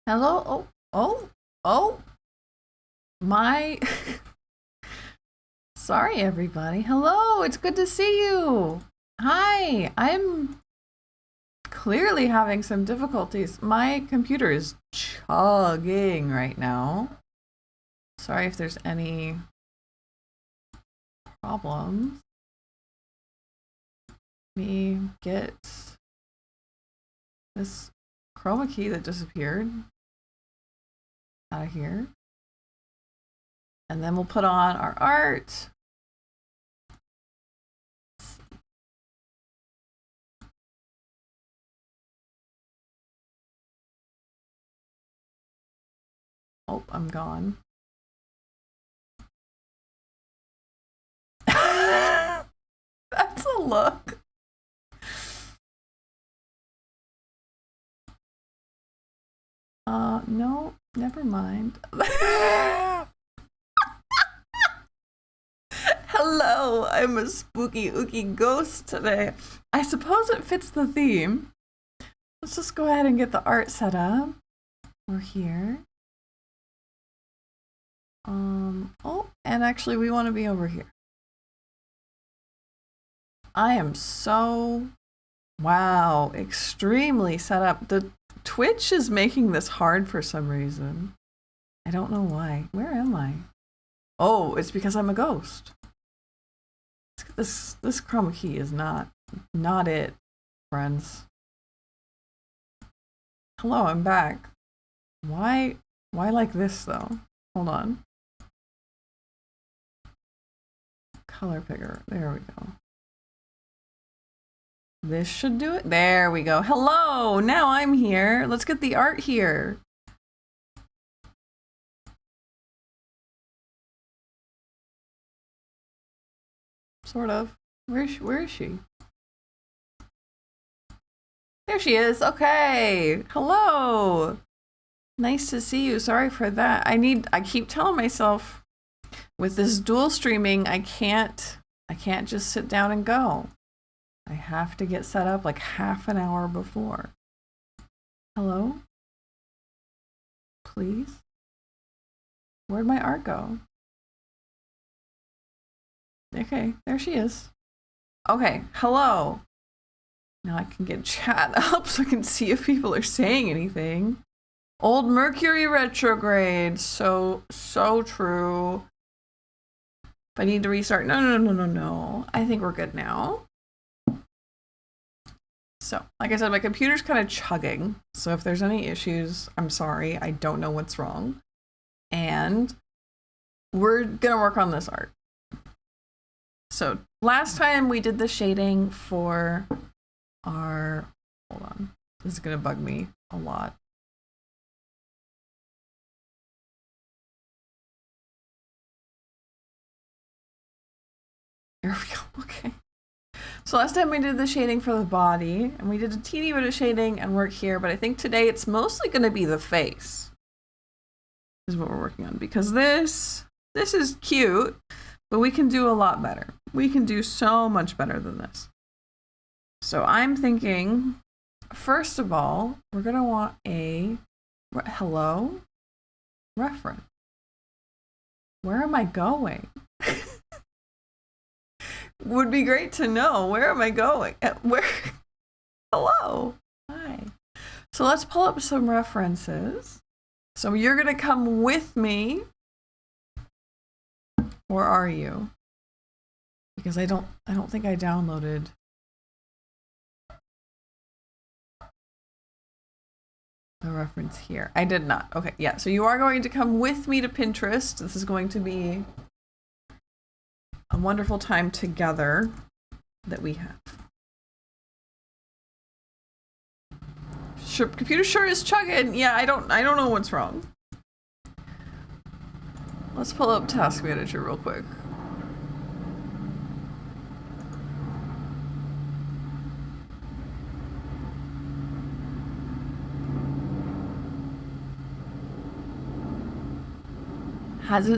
Hello? Oh, my. Sorry, everybody. Hello, it's good to see you. Hi, I'm clearly having some difficulties. My computer is chugging right now. Sorry if there's any problems. Let me get this chroma key that disappeared out of here. And then we'll put on our art. Oh, I'm gone. That's a look. No, never mind. Hello, I'm a spooky ooky ghost today. I suppose it fits the theme. Let's just go ahead and get the art set up. We're here. Oh, and actually we want to be over here. I am so, wow, extremely set up. The Twitch is making this hard for some reason. I don't know why. Where am I? Oh, it's because I'm a ghost. This chroma key is not it, friends. Hello, I'm back. Why like this though? Hold on. Color picker. There we go. This should do it. There we go. Hello, now I'm here. Let's get the art here. Sort of. Where is she? There she is. Okay. Hello. Nice to see you. Sorry for that. I keep telling myself with this dual streaming, I can't just sit down and go. I have to get set up like half an hour before. Hello? Please? Where'd my art go? Okay, there she is. Okay, hello. Now I can get chat up so I can see if people are saying anything. Old Mercury retrograde. So true. If I need to restart. No. I think we're good now. So, like I said, my computer's kind of chugging. So if there's any issues, I'm sorry. I don't know what's wrong. And we're gonna work on this art. So last time we did the shading for our, hold on, this is gonna bug me a lot. There we go, okay. So last time we did the shading for the body, and we did a teeny bit of shading and work here, but I think today it's mostly gonna be the face, is what we're working on, because this is cute, but we can do a lot better. We can do so much better than this. So I'm thinking, first of all, we're gonna want a hello reference. Where am I going? Would be great to know. Where am I going? Where? Hello. Hi. So let's pull up some references. So you're gonna come with me. Or are you? Because I don't think I downloaded the reference here. I did not. Okay, yeah. So you are going to come with me to Pinterest. This is going to be a wonderful time together that we have. Sure, computer sure is chugging. Yeah, I don't know what's wrong. Let's pull up Task Manager real quick. Has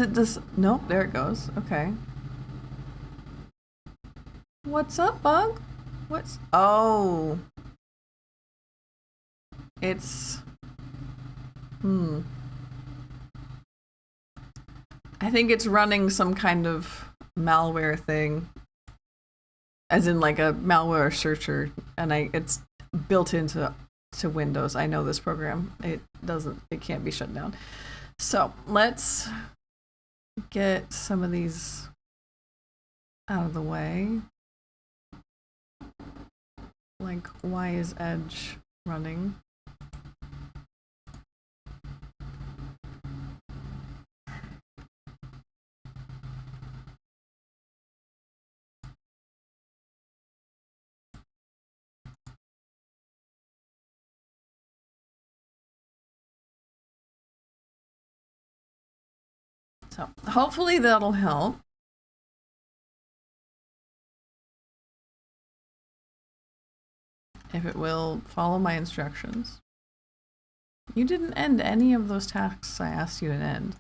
it just, nope, there it goes. Okay. What's up, bug? Oh. It's... I think it's running some kind of malware thing. As in like a malware searcher. And it's built into Windows. I know this program. It can't be shut down. So let's get some of these out of the way. Like, why is Edge running? So hopefully that'll help. If it will follow my instructions. You didn't end any of those tasks I asked you to end.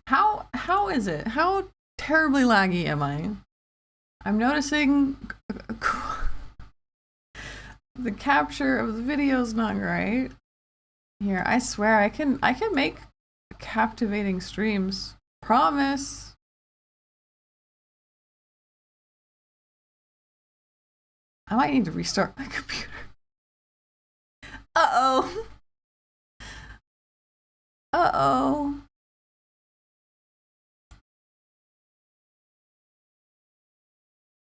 How is it? How terribly laggy am I? I'm noticing the capture of the video is not great. Here, I swear I can make captivating streams. Promise. I might need to restart my computer. Uh-oh. Uh-oh.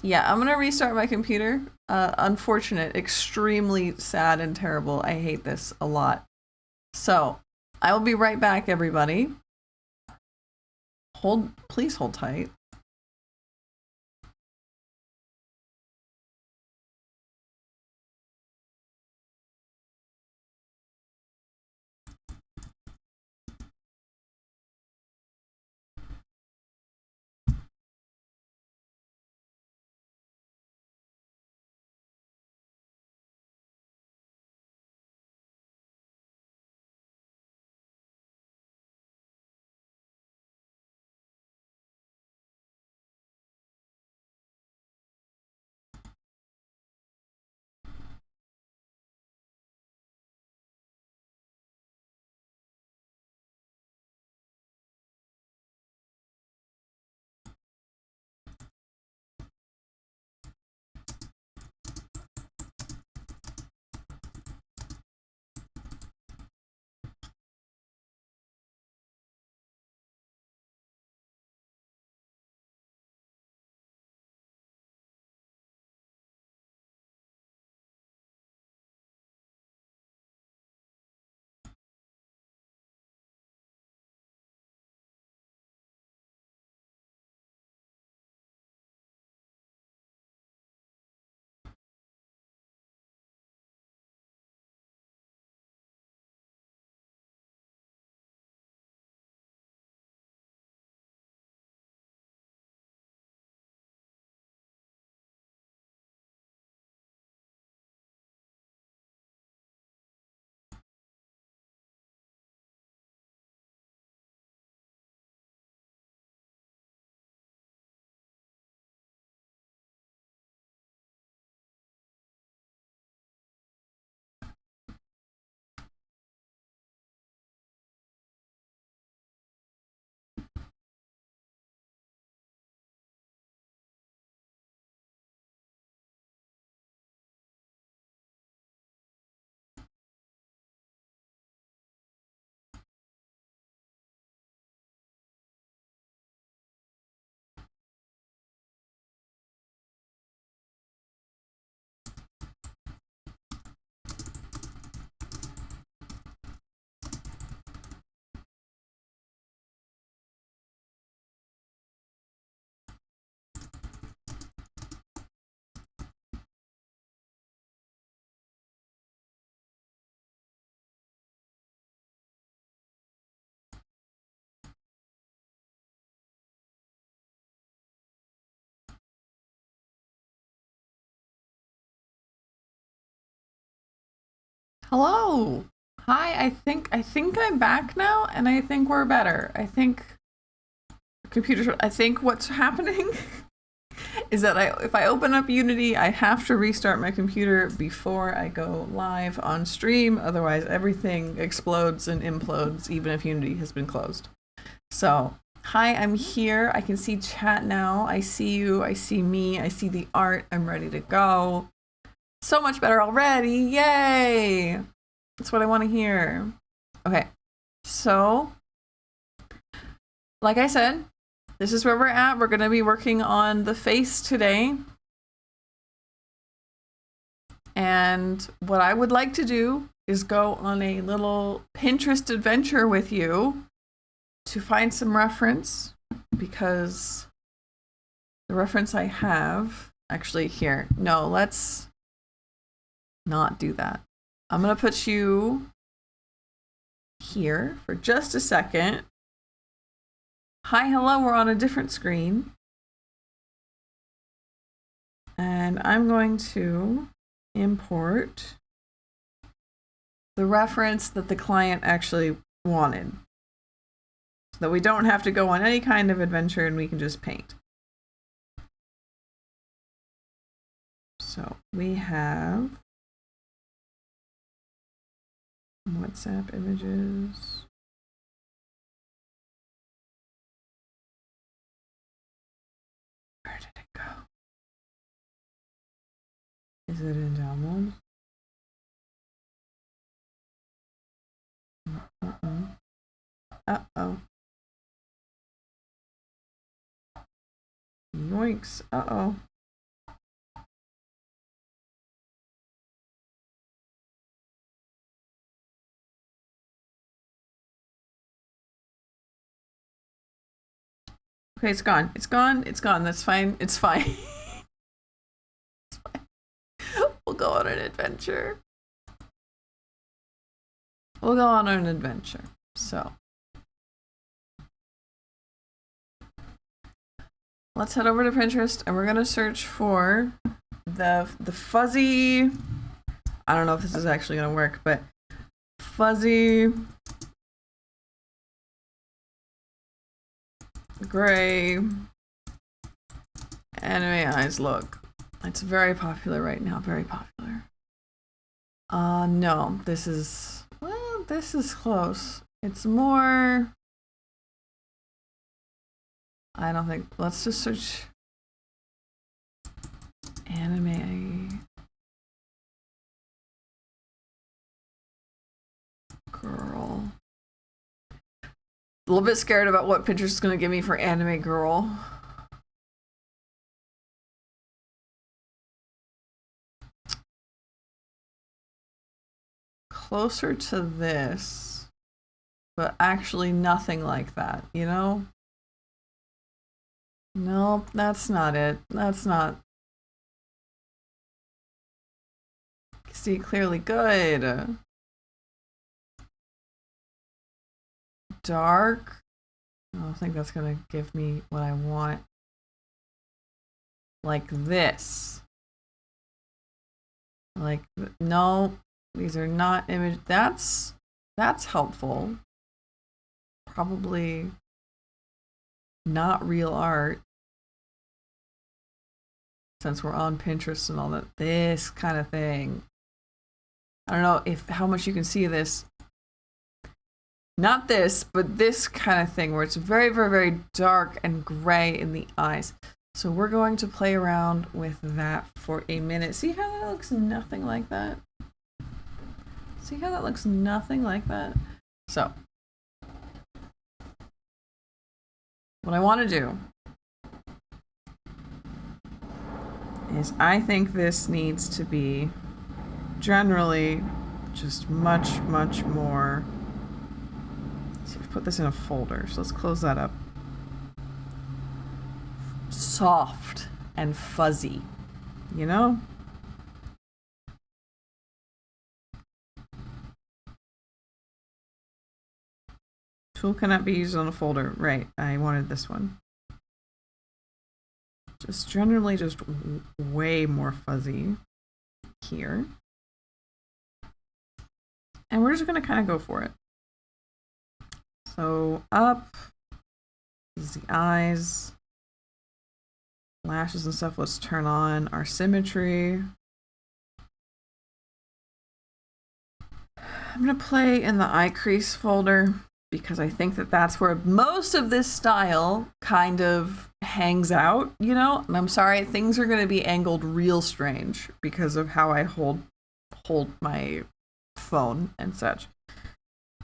Yeah, I'm gonna restart my computer. Unfortunate, extremely sad and terrible. I hate this a lot. So, I will be right back, everybody. Please hold tight. Hello. Hi, I think I'm back now, and I think we're better. I think what's happening is that if I open up Unity, I have to restart my computer before I go live on stream. Otherwise, everything explodes and implodes, even if Unity has been closed. So, hi, I'm here. I can see chat now. I see you. I see me. I see the art. I'm ready to go. So much better already. Yay! That's what I want to hear. Okay, so, like I said, this is where we're at. We're going to be working on the face today. And what I would like to do is go on a little Pinterest adventure with you to find some reference, because the reference I have, actually here, no, let's not do that. I'm going to put you here for just a second. Hi, hello, we're on a different screen. And I'm going to import the reference that the client actually wanted, so that we don't have to go on any kind of adventure and we can just paint. So we have WhatsApp images. Where did it go? Is it in downloads? Uh-oh. Yoinks. Uh-oh. Okay, it's gone. It's gone. It's gone. That's fine. It's fine. It's fine. We'll go on an adventure. We'll go on an adventure. So let's head over to Pinterest and we're gonna search for the fuzzy. I don't know if this is actually gonna work, but fuzzy gray anime eyes look. It's very popular right now, very popular. No, this is, well, this is close. It's more, I don't think, let's just search anime girl. A little bit scared about what Pinterest is going to give me for anime girl. Closer to this, but actually nothing like that, you know? Nope, that's not it. That's not. See clearly good. Dark. I don't think that's gonna give me what I want. Like this. Like, no, these are not image. That's helpful. Probably not real art, since we're on Pinterest and all that. This kind of thing. I don't know how much you can see of this. Not this, but this kind of thing where it's very, very, very dark and gray in the eyes. So we're going to play around with that for a minute. See how that looks nothing like that? See how that looks nothing like that? So what I want to do is, I think this needs to be generally just much, much more. So we've put this in a folder, so let's close that up. Soft and fuzzy, you know? Tool cannot be used on a folder. Right, I wanted this one. Just generally just way more fuzzy here. And we're just gonna kind of go for it. So up is the eyes, lashes and stuff, let's turn on our symmetry. I'm gonna play in the eye crease folder because I think that that's where most of this style kind of hangs out, you know? And I'm sorry, things are gonna be angled real strange because of how I hold my phone and such.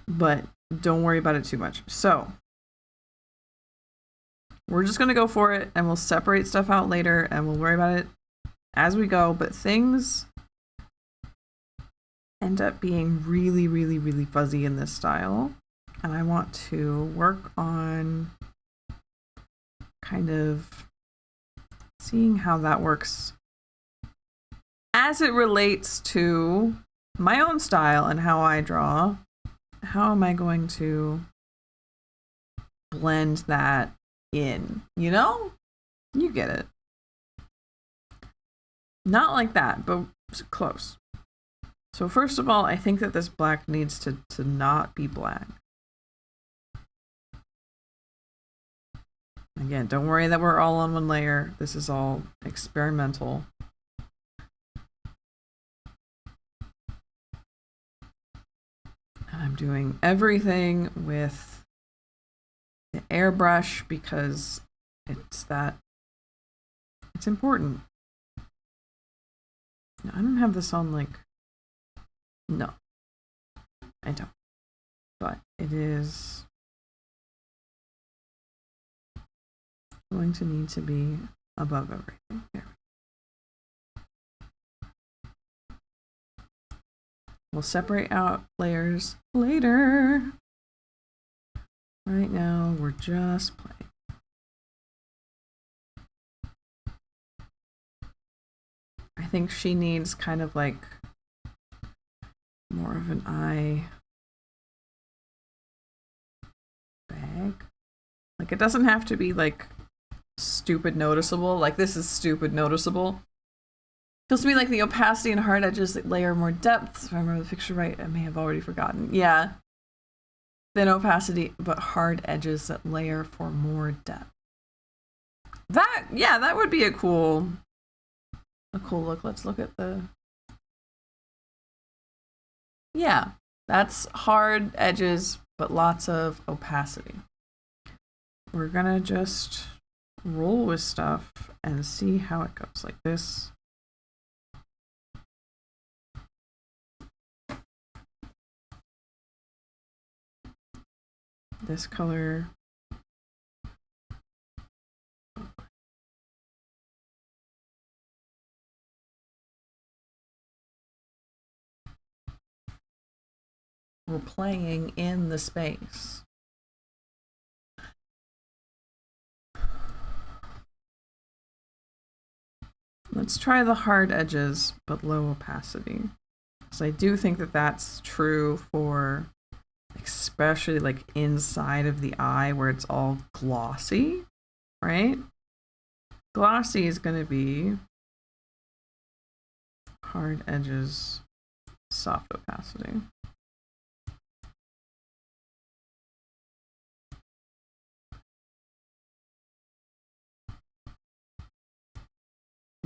But don't worry about it too much. So we're just gonna go for it, and we'll separate stuff out later, and we'll worry about it as we go. But things end up being really, really, really fuzzy in this style, and I want to work on kind of seeing how that works as it relates to my own style and how I draw. How am I going to blend that in? You know? You get it. Not like that, but close. So first of all, I think that this black needs to not be black. Again, don't worry that we're all on one layer. This is all experimental. And I'm doing everything with the airbrush because it's important. No, I don't have this on like, no, I don't. But it is going to need to be above everything. Here. We'll separate out layers later. Right now, we're just playing. I think she needs kind of like more of an eye bag. Like it doesn't have to be like stupid noticeable. Like this is stupid noticeable. Feels to me like the opacity and hard edges that layer more depth. If I remember the picture right, I may have already forgotten. Yeah. Thin opacity, but hard edges that layer for more depth. That would be a cool look. Let's look at the, yeah, that's hard edges, but lots of opacity. We're gonna just roll with stuff and see how it goes. Like this. This color. We're playing in the space. Let's try the hard edges, but low opacity. So I do think that that's true for especially like inside of the eye where it's all glossy, right? Glossy is going to be hard edges, soft opacity.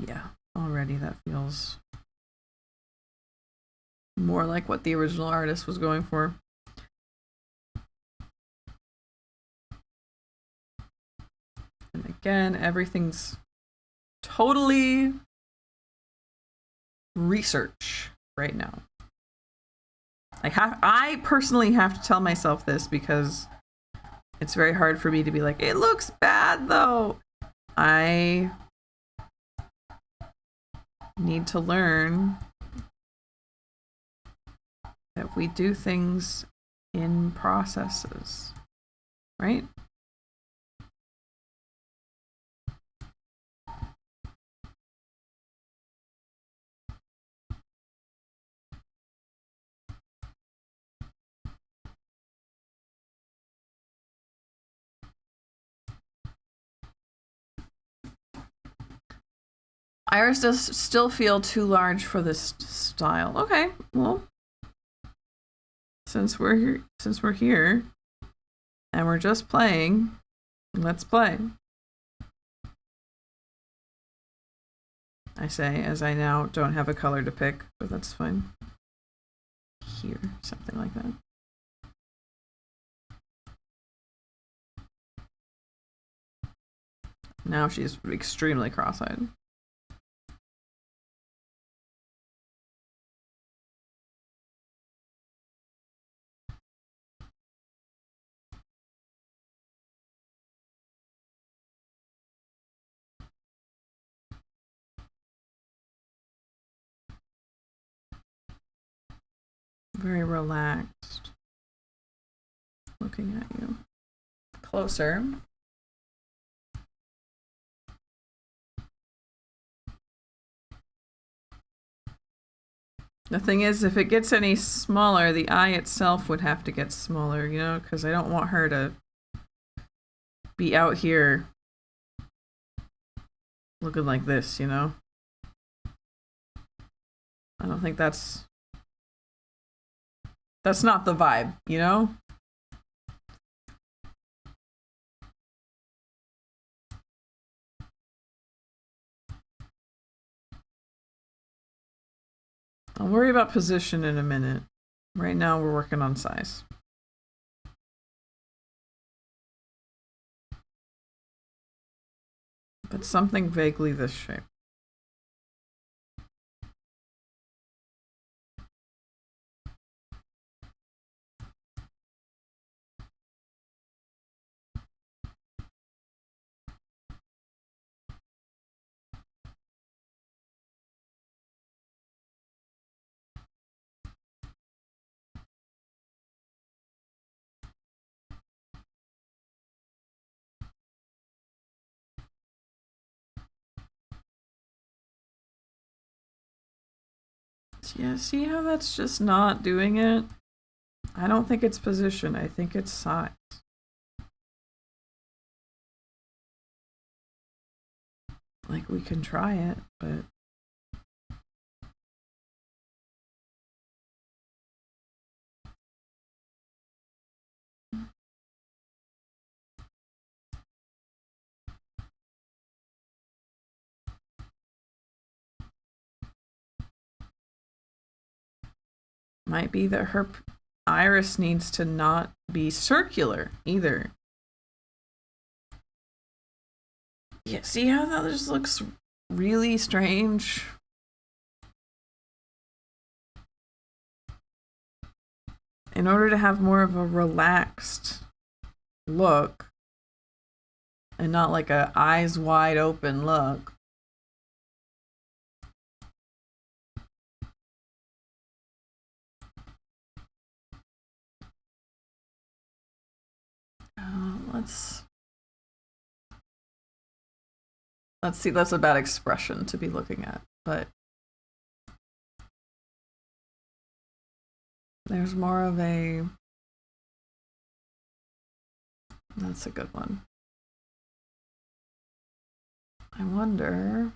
Yeah, already that feels more like what the original artist was going for. And again, everything's totally research right now. I personally have to tell myself this because it's very hard for me to be like, it looks bad though. I need to learn that we do things in processes, right? Iris does still feel too large for this style. Okay, well, since we're here and we're just playing, let's play. I say, as I now don't have a color to pick, but that's fine. Here, something like that. Now she's extremely cross-eyed. Very relaxed. Looking at you. Closer. The thing is, if it gets any smaller, the eye itself would have to get smaller, you know, because I don't want her to be out here looking like this, you know? I don't think that's not the vibe, you know? I'll worry about position in a minute. Right now we're working on size. But something vaguely this shape. Yeah, see how that's just not doing it? I don't think it's position, I think it's size. Like, we can try it, but... Might be that her iris needs to not be circular either. Yeah, see how that just looks really strange? In order to have more of a relaxed look and not like a eyes wide open look, let's see, that's a bad expression to be looking at, but there's more of a, that's a good one. I wonder,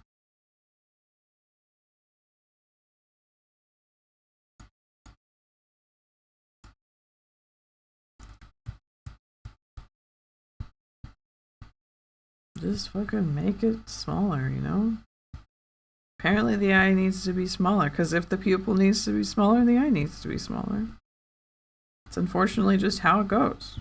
just fucking make it smaller, you know? Apparently the eye needs to be smaller, because if the pupil needs to be smaller, the eye needs to be smaller. It's unfortunately just how it goes.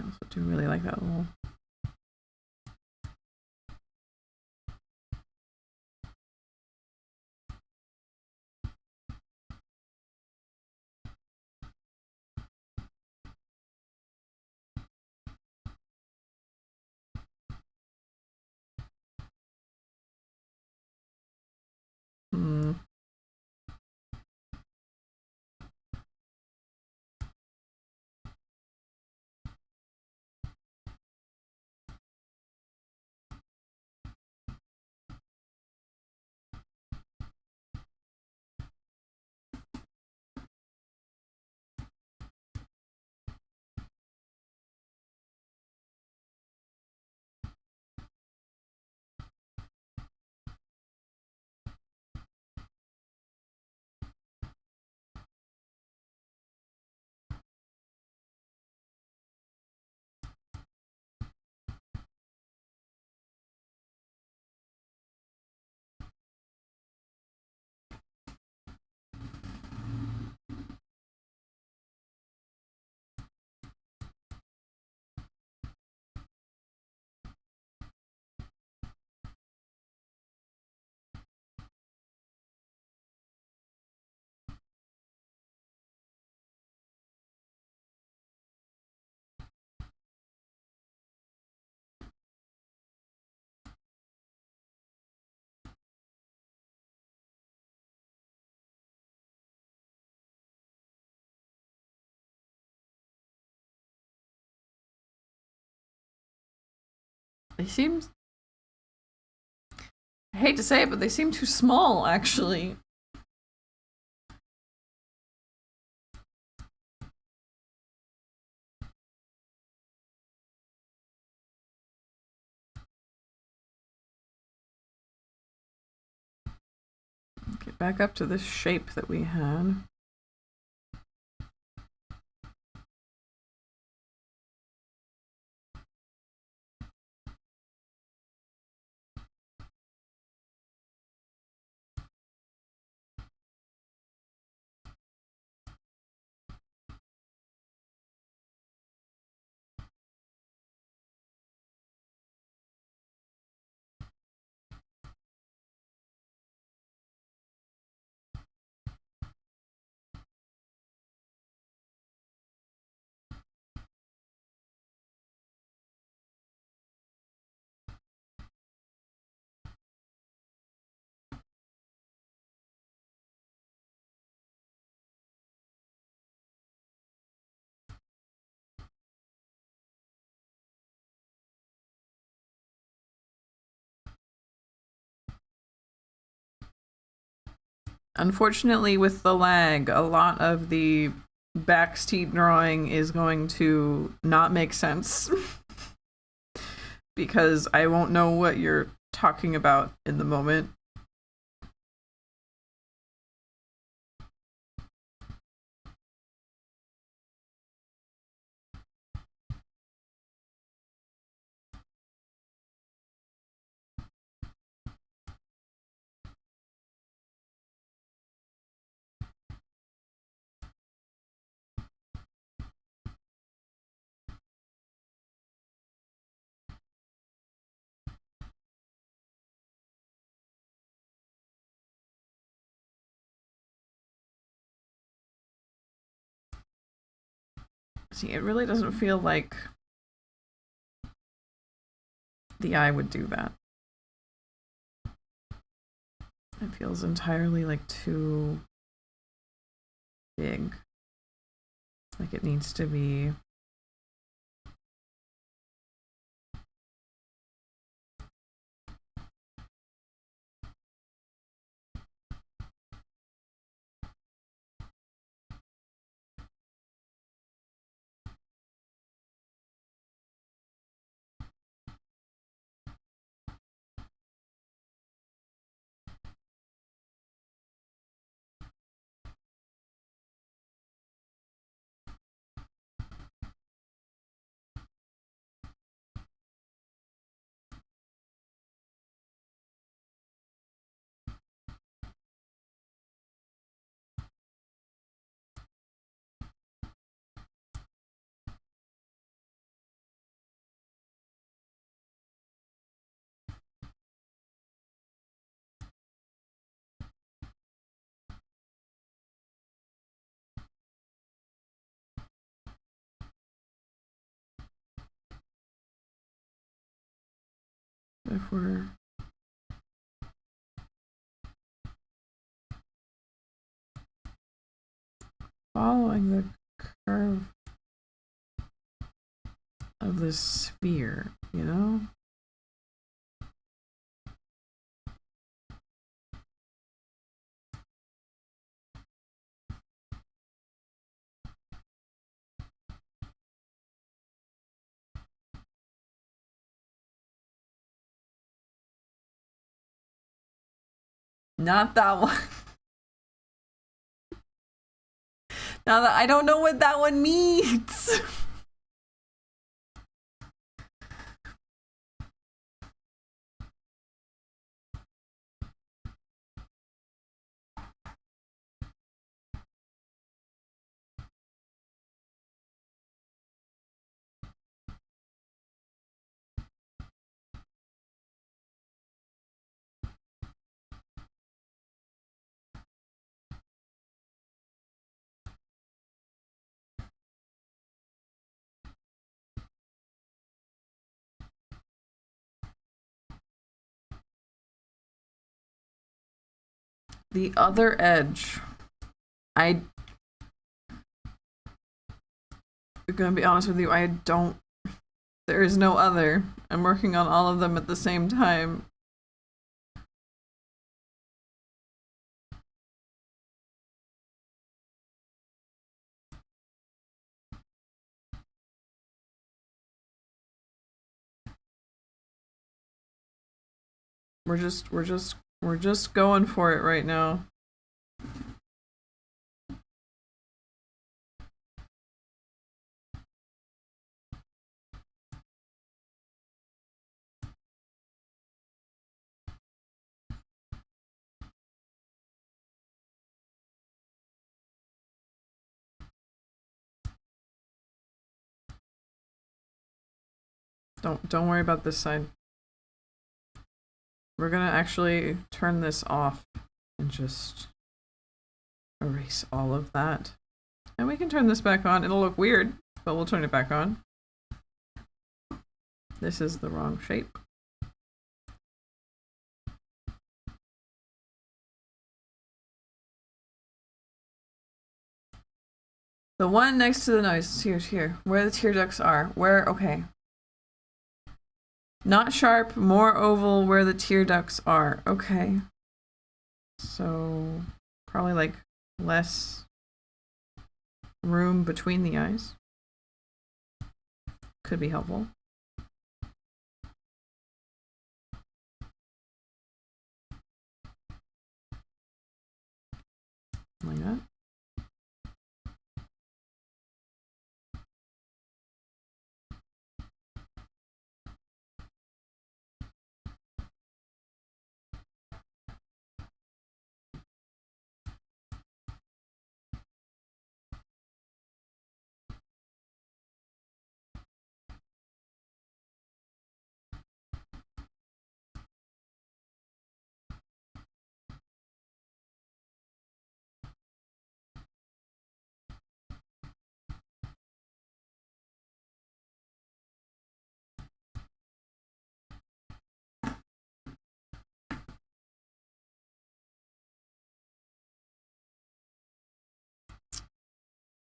I also do really like that little... They seem... I hate to say it, but they seem too small, actually. Get back up to this shape that we had. Unfortunately, with the lag, a lot of the backseat drawing is going to not make sense because I won't know what you're talking about in the moment. See, it really doesn't feel like the eye would do that. It feels entirely like too big. Like it needs to be... If we're following the curve of this sphere, you know? Not that one. Now that I don't know what that one means. The other edge. I'm gonna be honest with you, I don't... There is no other. I'm working on all of them at the same time. We're just going for it right now. Don't worry about this side. We're gonna actually turn this off and just erase all of that. And we can turn this back on. It'll look weird, but we'll turn it back on. This is the wrong shape. The one next to the nose, here, where the tear ducts are. Where, okay. Not sharp, more oval where the tear ducts are. Okay. So, probably like less room between the eyes. Could be helpful. Like that.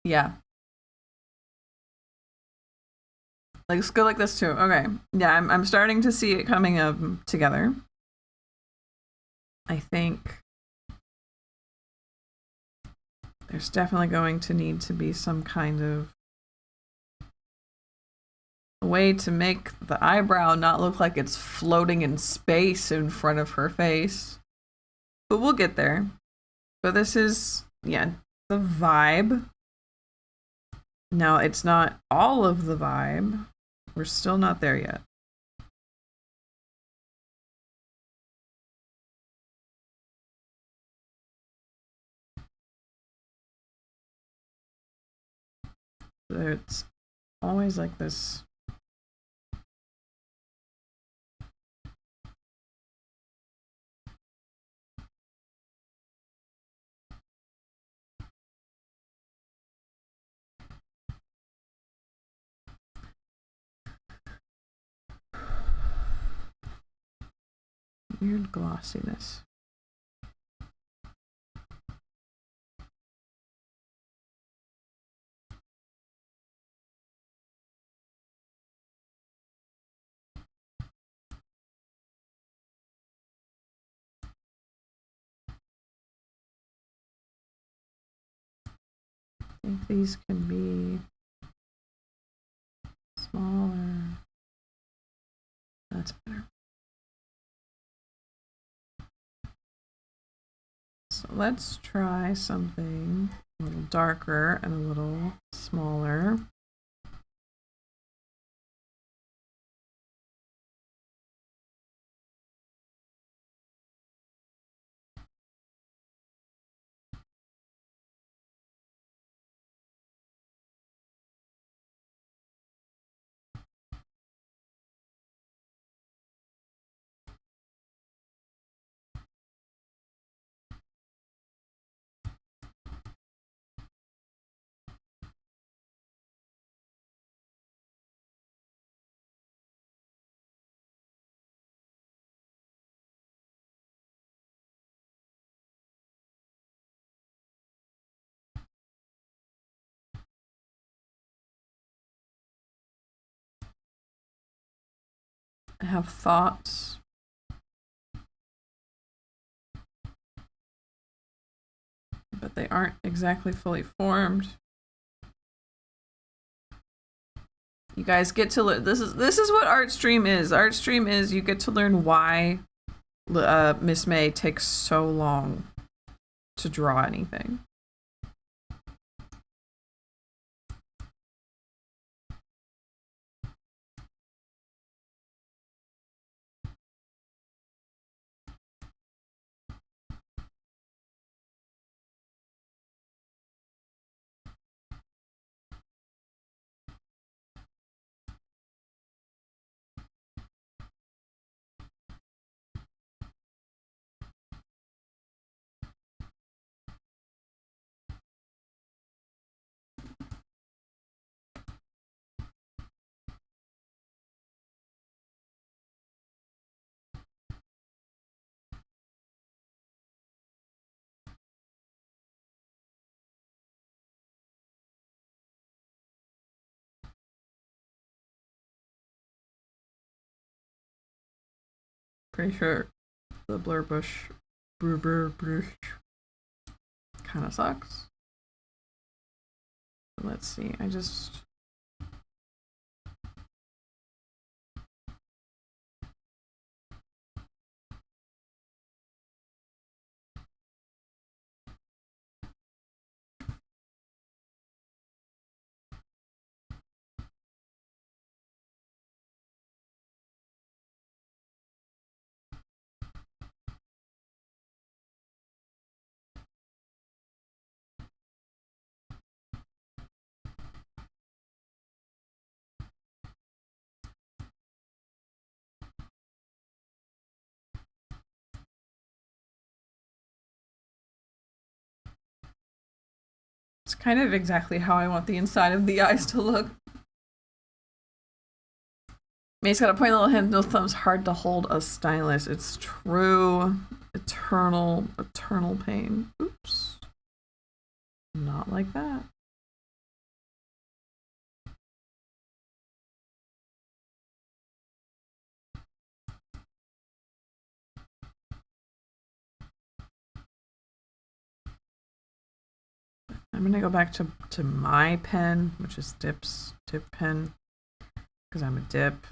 Yeah. Like, let's go like this too. Okay. Yeah, I'm starting to see it coming up together. I think there's definitely going to need to be some kind of way to make the eyebrow not look like it's floating in space in front of her face. But we'll get there. But this is, yeah, the vibe. Now, it's not all of the vibe. We're still not there yet. It's always like this. Weird glossiness. I think these can be smaller. That's better. So let's try something a little darker and a little smaller. I have thoughts. But they aren't exactly fully formed. You guys get to learn. This is what art stream is. Art stream is you get to learn why Miss May takes so long to draw anything. Pretty sure the blur bush kind of sucks. Let's see. It's kind of exactly how I want the inside of the eyes to look. May's got a point little hint, no thumb's hard to hold a stylus. It's true. Eternal pain. Oops. Not like that. I'm gonna go back to my pen, which is dip pen, because I'm a dip.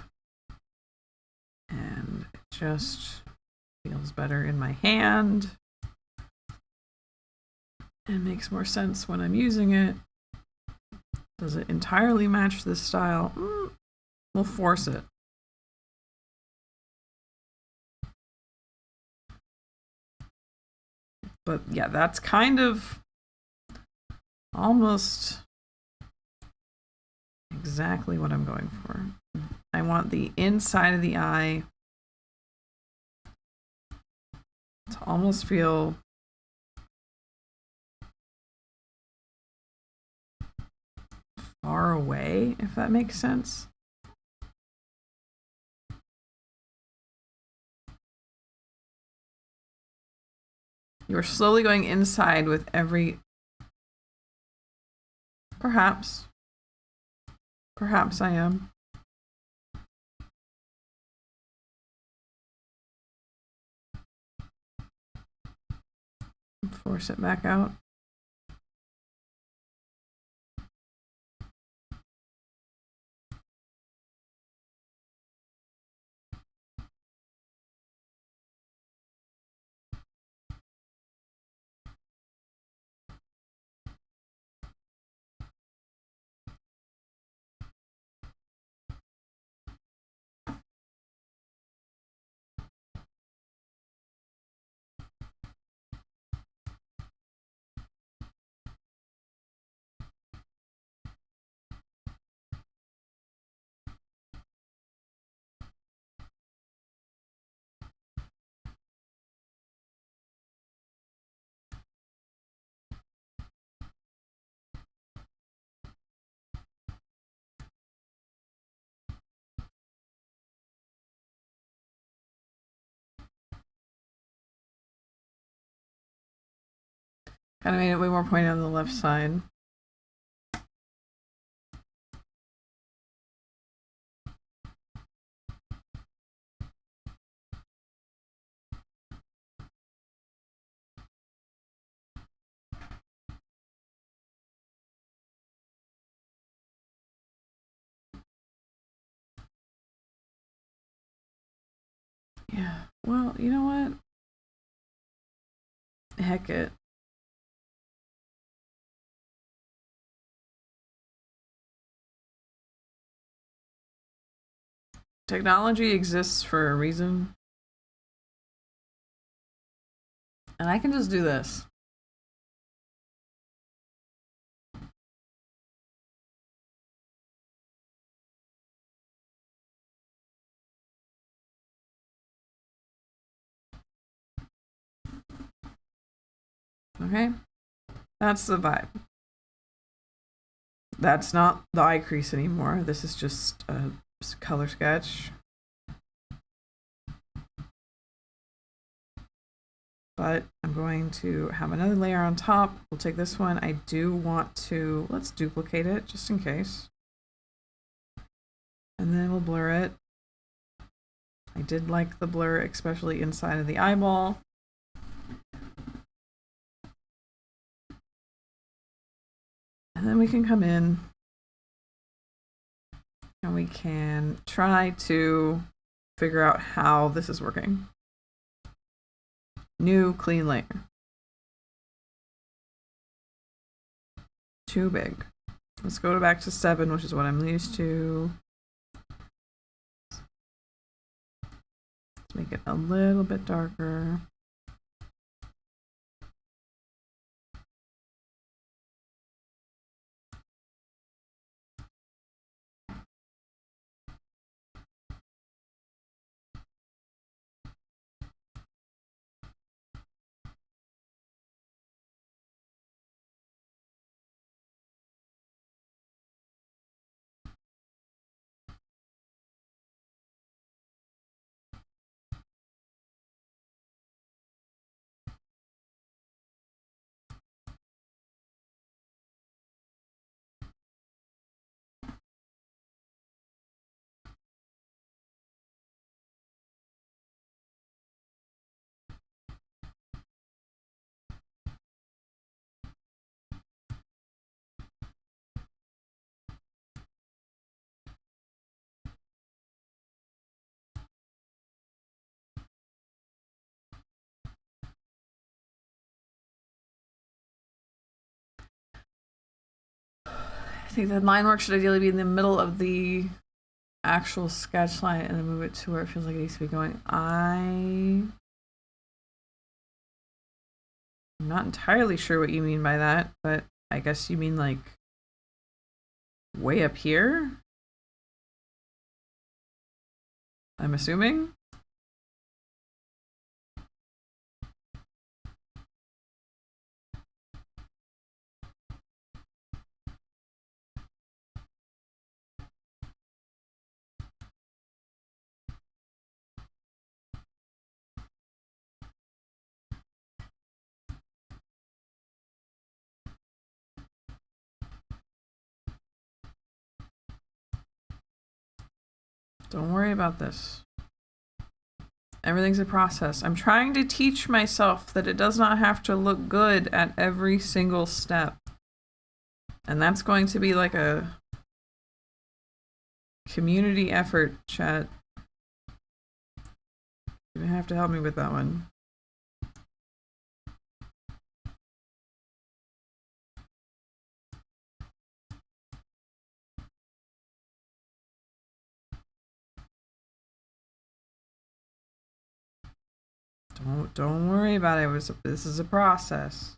And it just feels better in my hand. And makes more sense when I'm using it. Does it entirely match this style? We'll force it. But yeah, that's kind of almost exactly what I'm going for. I want the inside of the eye to almost feel far away, if that makes sense. You're slowly going inside with every... Perhaps I am. Force it back out. Kind of made it way more pointy on the left side. Yeah, well, you know what? Heck it. Technology exists for a reason. And I can just do this. Okay? That's the vibe. That's not the eye crease anymore. This is just a color sketch. But I'm going to have another layer on top. We'll take this one. I do want to, let's duplicate it just in case. And then we'll blur it. I did like the blur, especially inside of the eyeball. And then we can come in and we can try to figure out how this is working. New clean layer. Too big. Let's go back to 7, which is what I'm used to. Let's make it a little bit darker. I think the line work should ideally be in the middle of the actual sketch line and then move it to where it feels like it needs to be going. I'm not entirely sure what you mean by that, but I guess you mean like way up here? I'm assuming? Don't worry about this. Everything's a process. I'm trying to teach myself that it does not have to look good at every single step. And that's going to be like a community effort, chat. You're gonna have to help me with that one. Don't worry about it. This is a process.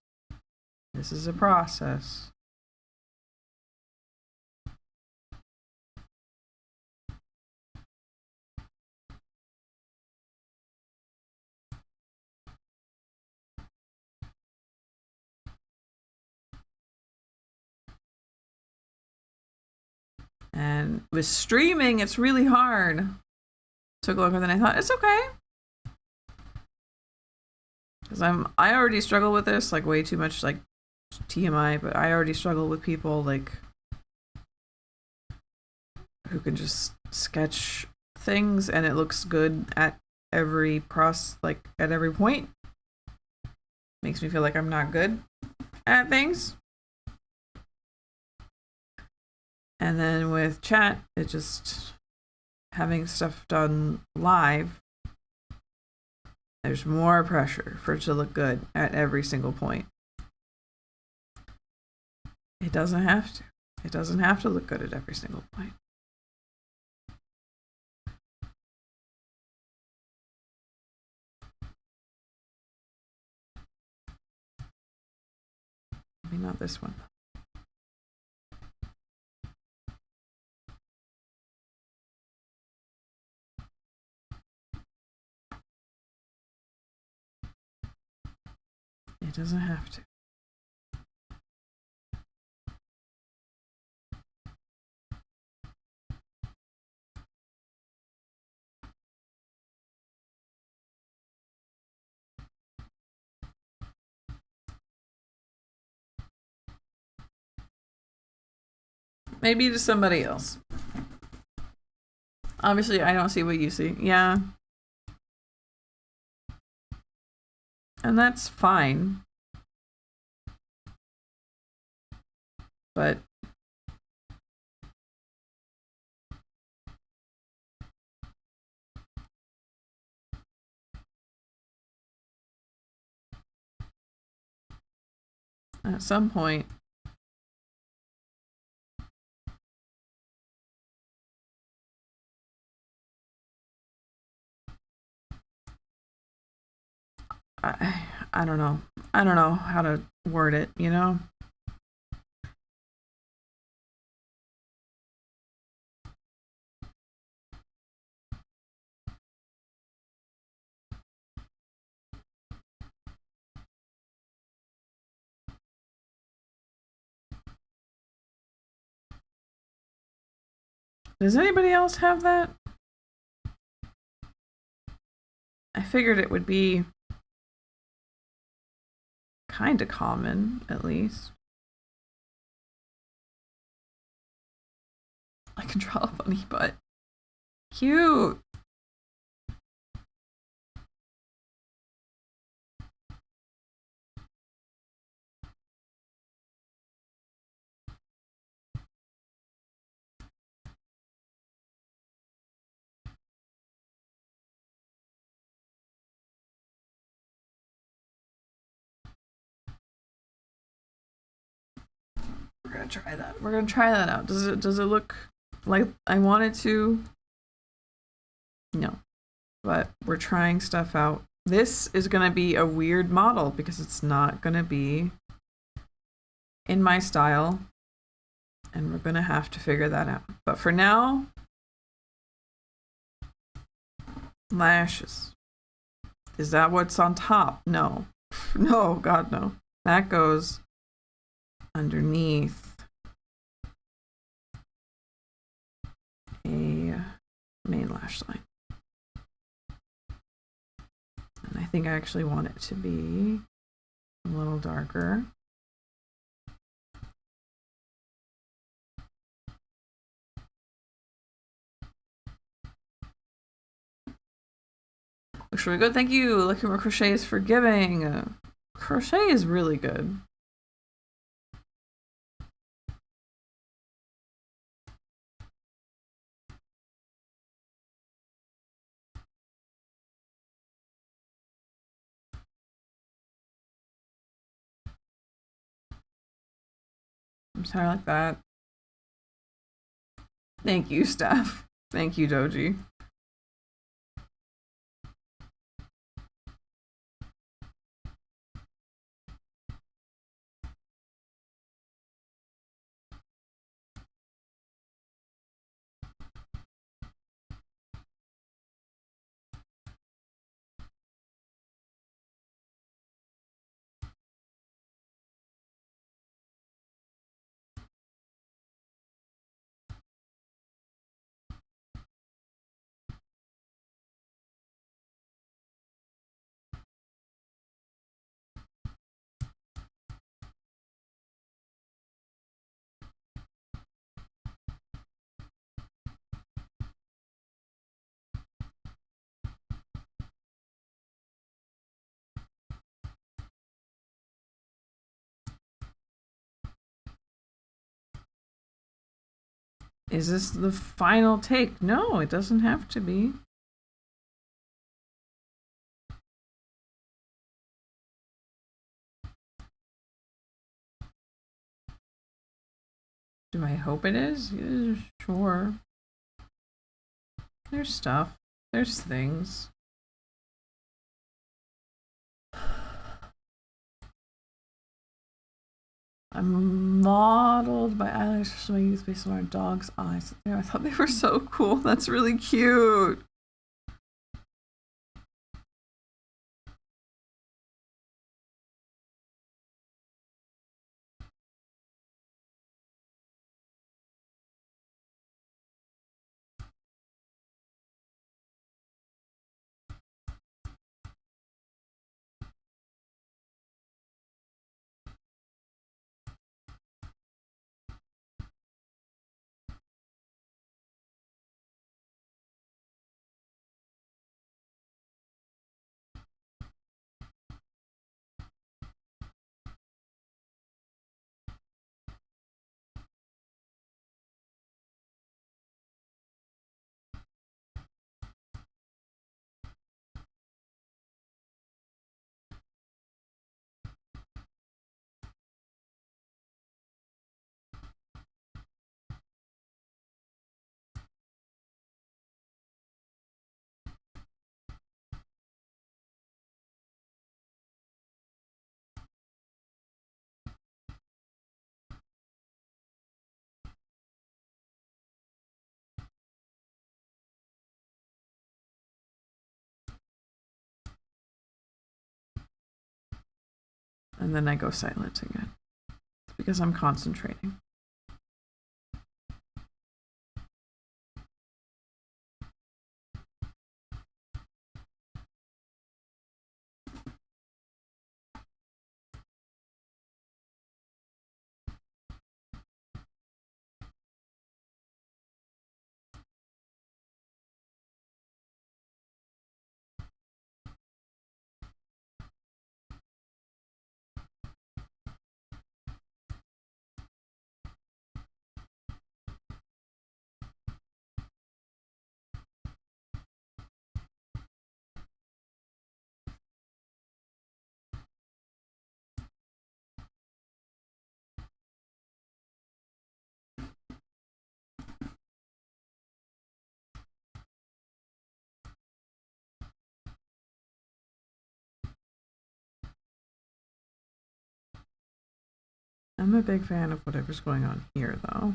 This is a process. And with streaming, it's really hard. Took longer than I thought. It's okay. Because I already struggle with this, like way too much, like TMI, but I already struggle with people like who can just sketch things and it looks good at every like at every point. Makes me feel like I'm not good at things. And then with chat, it just having stuff done live There's more pressure for it to look good at every single point. It doesn't have to. It doesn't have to look good at every single point. Maybe not this one. It doesn't have to. Maybe to somebody else. Obviously, I don't see what you see. Yeah. And that's fine. But at some point, I don't know. I don't know how to word it, you know? Does anybody else have that? I figured it would be kind of common, at least. I can draw a bunny butt. Cute. We're gonna try that. We're gonna try that out. Does it look like I want it to? No. But we're trying stuff out. This is gonna be a weird model because it's not gonna be in my style. And we're gonna have to figure that out. But for now, lashes. Is that what's on top? No. No, God, no. That goes underneath a main lash line. And I think I actually want it to be a little darker. Looks really good. Thank you. Looking for crochet is forgiving. Crochet is really good. I'm sorry like that. Thank you, Steph. Thank you, Doji. Is this the final take? No, it doesn't have to be. Do I hope it is? Yeah, sure. There's stuff. There's things. I'm modeled by eyelashes from my youth based on our dog's eyes. Yeah, I thought they were so cool. That's really cute. And then I go silent again. It's because I'm concentrating. I'm a big fan of whatever's going on here, though.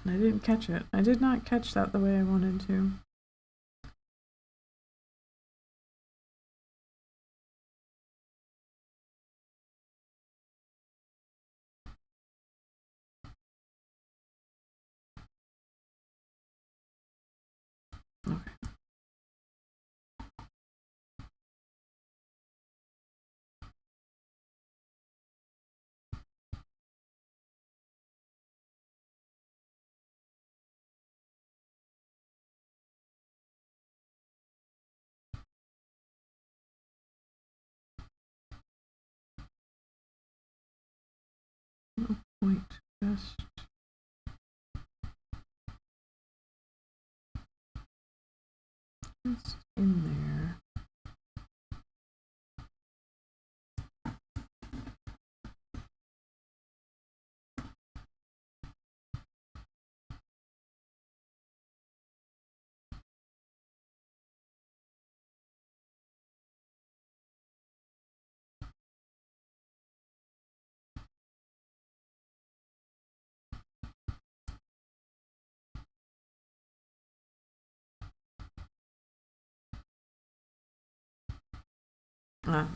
I didn't catch it. I did not catch that the way I wanted to. Okay. No point. Just in there.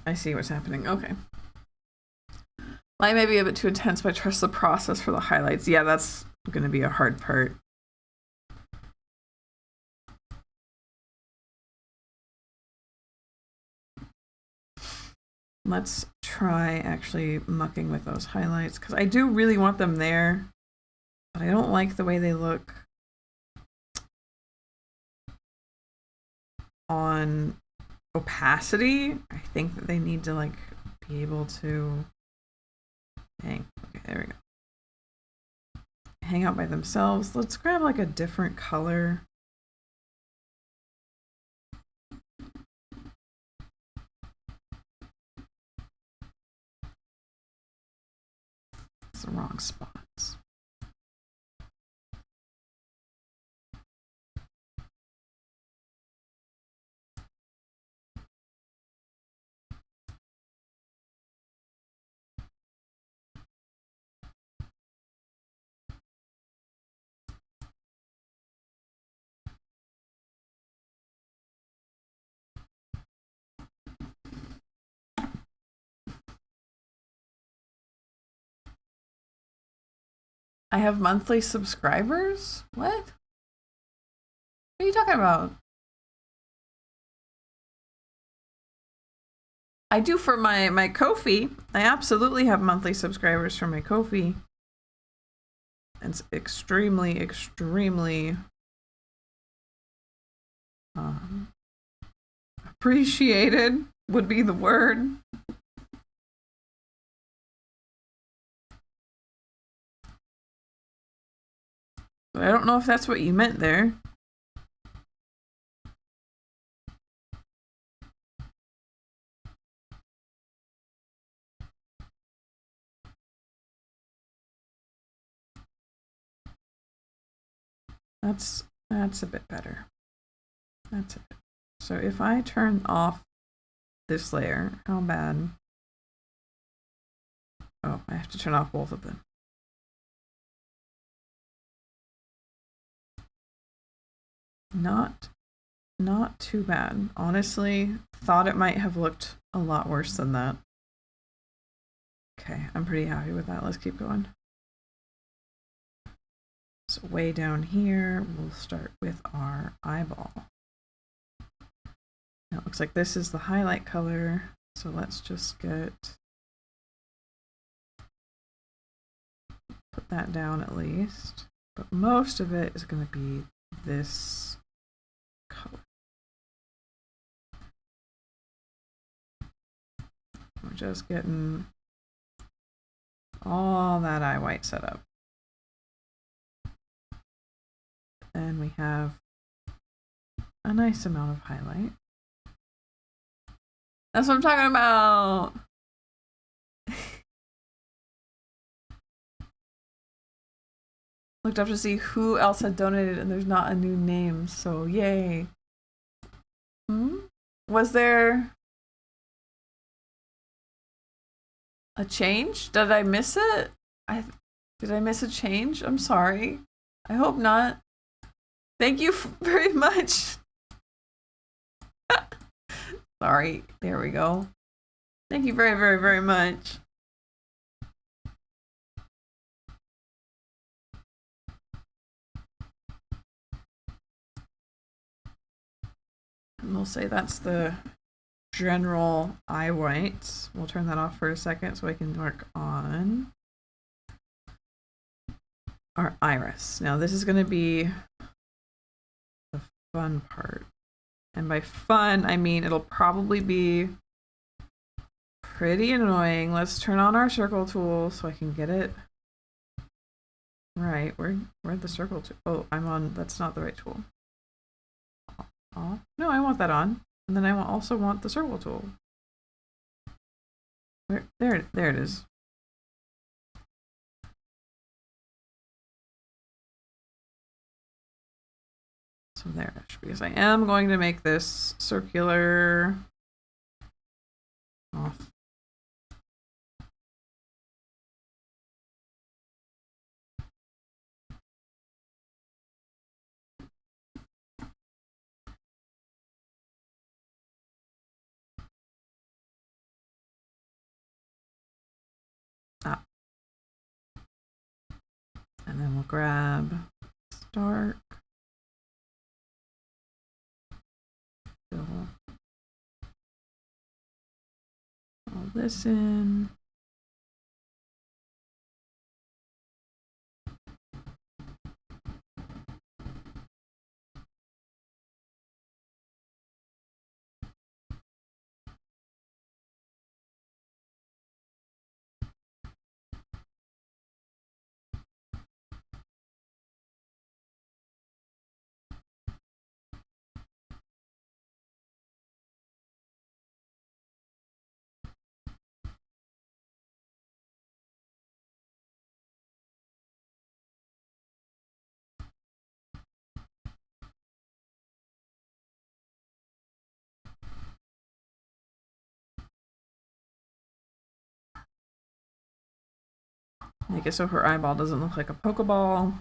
I see what's happening. Okay. Light may be a bit too intense, but I trust the process for the highlights. Yeah, that's going to be a hard part. Let's try actually mucking with those highlights, because I do really want them there, but I don't like the way they look on opacity. I think that they need to like be able to hang. Okay, there we go. Hang out by themselves. Let's grab like a different color. It's the wrong spots. I have monthly subscribers? What? What are you talking about? I do for my Ko-fi. I absolutely have monthly subscribers for my Ko-fi. It's extremely, extremely appreciated would be the word. But I don't know if that's what you meant there. That's a bit better. That's it. So if I turn off this layer, how bad? Oh, I have to turn off both of them. Not too bad. Honestly, thought it might have looked a lot worse than that. Okay, I'm pretty happy with that. Let's keep going. So way down here, we'll start with our eyeball. Now it looks like this is the highlight color. So let's just put that down at least. But most of it is going to be this color. We're just getting all that eye white set up. And we have a nice amount of highlight. That's what I'm talking about. Looked up to see who else had donated, and there's not a new name, so yay. Was there a change? Did I miss it? Did I miss a change? I'm sorry. I hope not. Thank you very much. Sorry. There we go. Thank you very, very, very much. And we'll say that's the general eye whites. We'll turn that off for a second so I can work on our iris. Now this is going to be the fun part. And by fun, I mean it'll probably be pretty annoying. Let's turn on our circle tool so I can get it right. Where'd the circle tool? Oh, I'm on, that's not the right tool. Oh, no, I want that on. And then I also want the circle tool. There it is. So there, because I am going to make this circular off. And then we'll grab dark. Fill all Listen. Make it so her eyeball doesn't look like a Pokeball.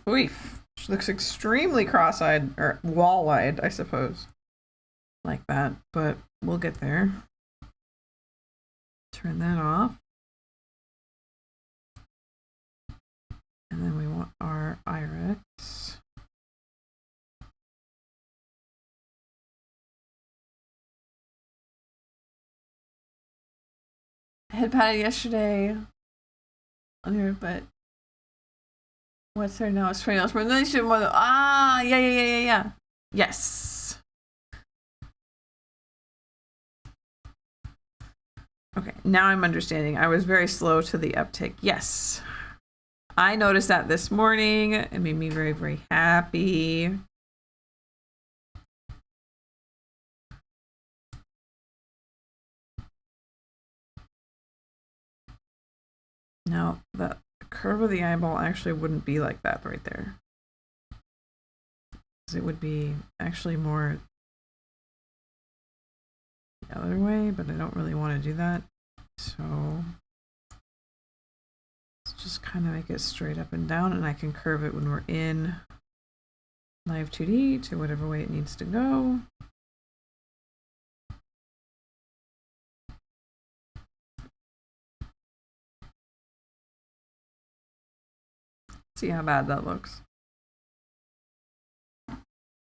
Oof. She looks extremely cross-eyed, or wall-eyed, I suppose. Like that, but we'll get there. Turn that off. And then we want our iris. I had patted yesterday on her, but what's her nose? Her nose. Ah, yeah. Yes. Okay, now I'm understanding. I was very slow to the uptake. Yes. I noticed that this morning. It made me very, very happy. Now, the curve of the eyeball actually wouldn't be like that right there. It would be actually more the other way, but I don't really want to do that. So let's just kind of make it straight up and down, and I can curve it when we're in Live 2D to whatever way it needs to go. See how bad that looks.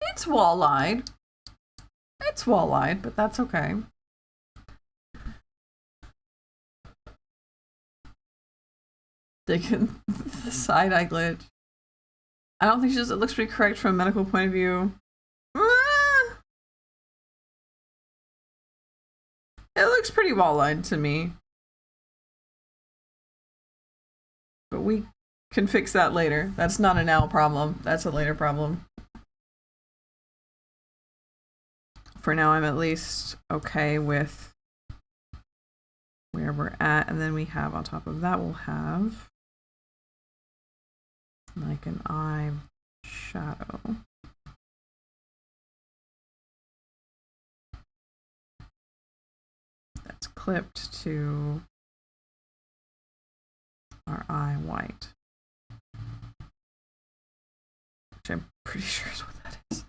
It's wall-eyed. It's wall-eyed, but that's okay. Digging the side-eye glitch. I don't think it looks pretty correct from a medical point of view. It looks pretty wall-eyed to me. But we can fix that later. That's not a now problem. That's a later problem. For now, I'm at least okay with where we're at. And then we have, on top of that, we'll have like an eye shadow. That's clipped to our eye white. Which I'm pretty sure is what that is.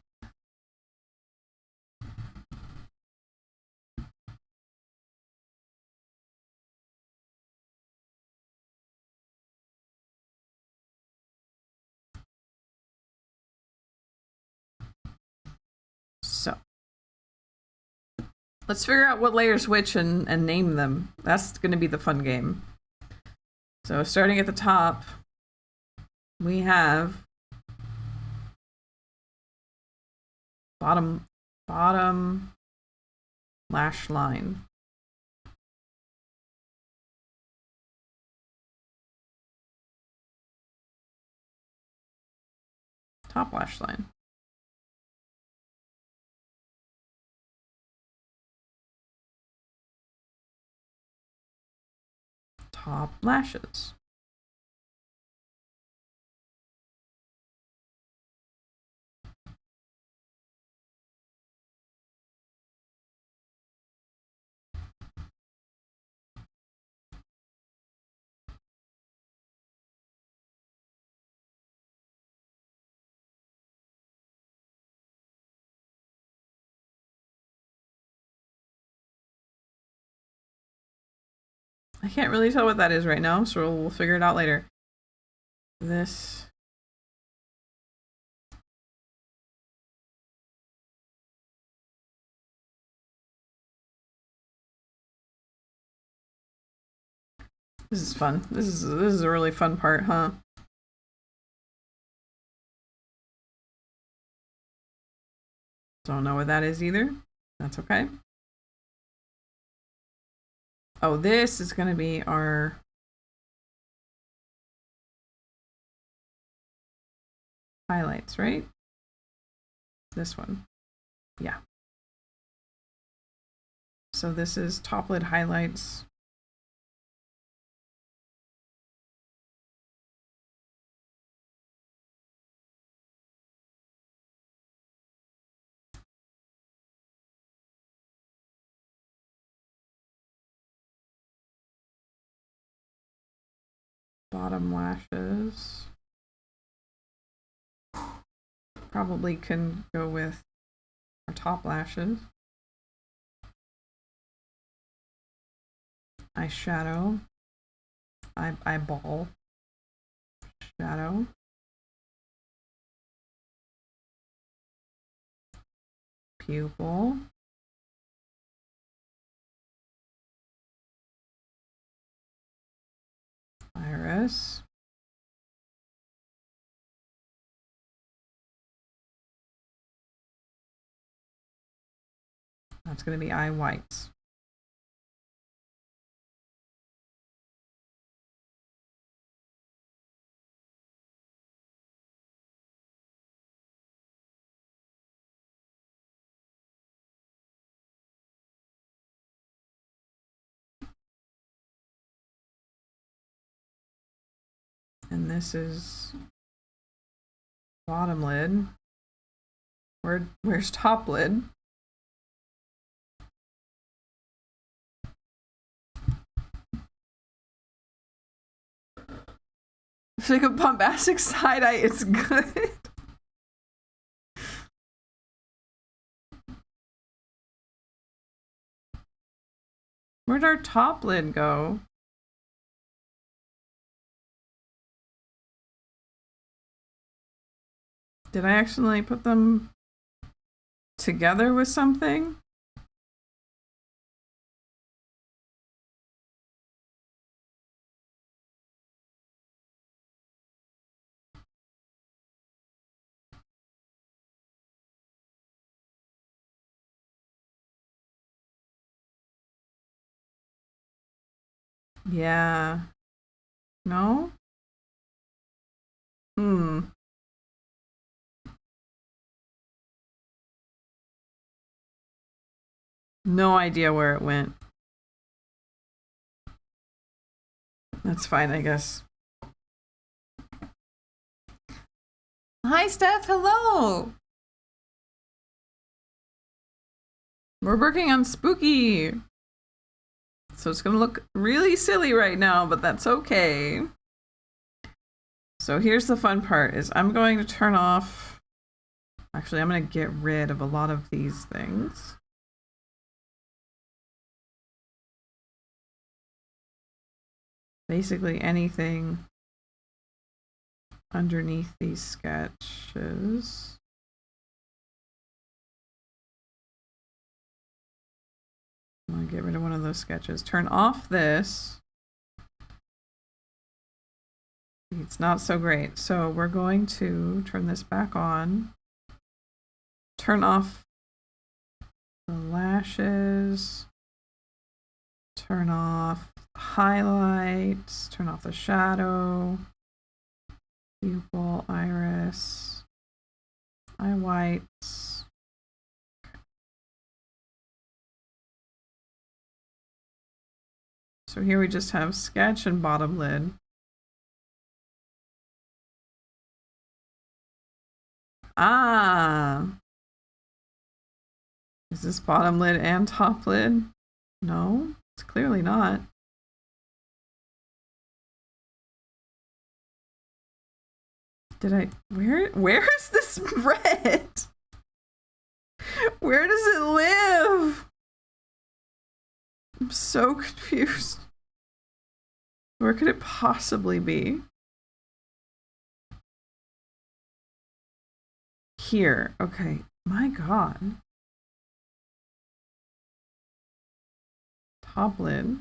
So let's figure out what layer's which and name them. That's going to be the fun game. So starting at the top, we have bottom lash line. Top lash line. Top lashes. I can't really tell what that is right now, so we'll figure it out later. This. This is fun. This is a really fun part, huh? Don't know what that is either. That's okay. Oh, this is going to be our highlights, right? This one. Yeah. So this is top lid highlights. Bottom lashes. Probably can go with our top lashes. Eyeshadow. Eyeball. Shadow. Pupil. Iris. That's going to be eye whites. And this is bottom lid. Where's top lid? It's like a bombastic side eye. It's good. Where'd our top lid go? Did I accidentally put them together with something? Yeah. No? No idea where it went. That's fine, I guess. Hi, Steph. Hello. We're working on spooky. So it's going to look really silly right now, but that's okay. So here's the fun part is I'm going to turn off. Actually, I'm going to get rid of a lot of these things. Basically anything underneath these sketches. I'm going to get rid of one of those sketches. Turn off this. It's not so great. So we're going to turn this back on. Turn off the lashes. Turn off highlights. Turn off the shadow. Pupil, iris, eye whites. So here we just have sketch and bottom lid. Ah. Is this bottom lid and top lid? No, it's clearly not. Did I, where is this red? Where does it live? I'm so confused. Where could it possibly be? Here. Okay. My God. Top lid.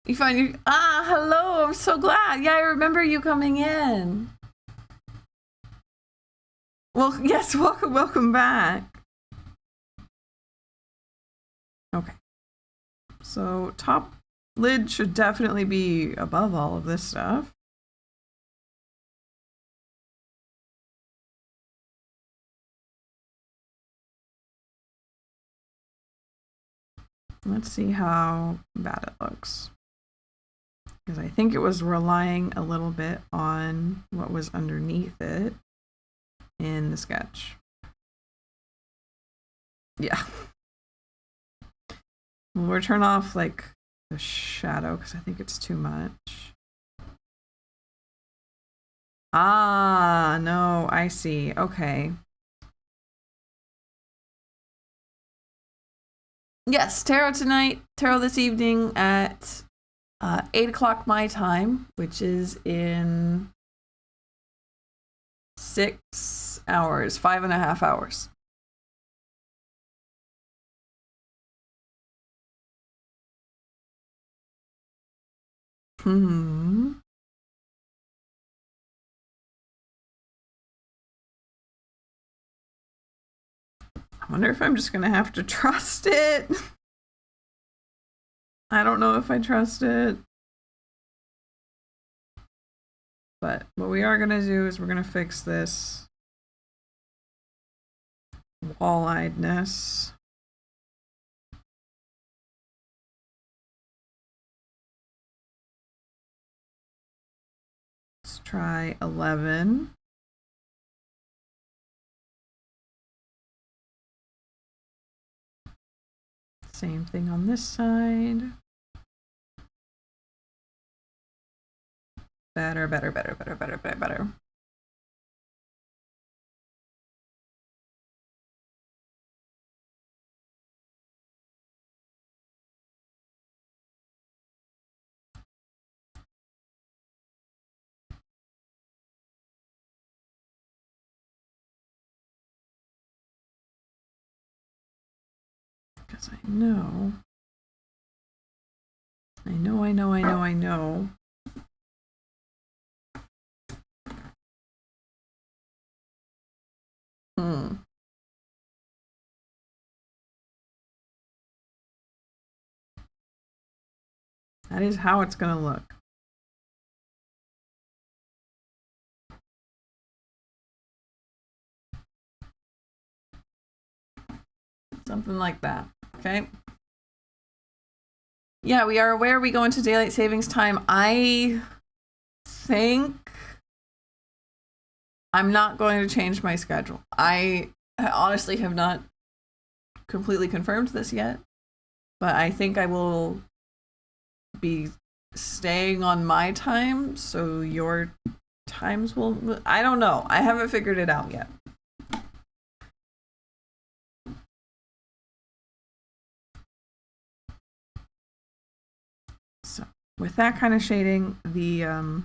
You find you. Ah, hello. I'm so glad. Yeah, I remember you coming in. Well, yes, welcome back. Okay. So, top lid should definitely be above all of this stuff. Let's see how bad it looks. Because I think it was relying a little bit on what was underneath it in the sketch. Yeah. We'll turn off like the shadow because I think it's too much. Ah, no, I see. Okay. Yes, tarot tonight, tarot this evening at 8 o'clock my time, which is in 6 hours, 5.5 hours. I wonder if I'm just gonna have to trust it. I don't know if I trust it. But what we are gonna do is we're gonna fix this wall-eyedness. Let's try 11. Same thing on this side. Better. Because I know. That is how it's gonna look. Something like that. Okay. Yeah, we are aware we go into daylight savings time. I think I'm not going to change my schedule. I honestly have not completely confirmed this yet, but I think I will be staying on my time, so your times will. I don't know. I haven't figured it out yet. So with that kind of shading, the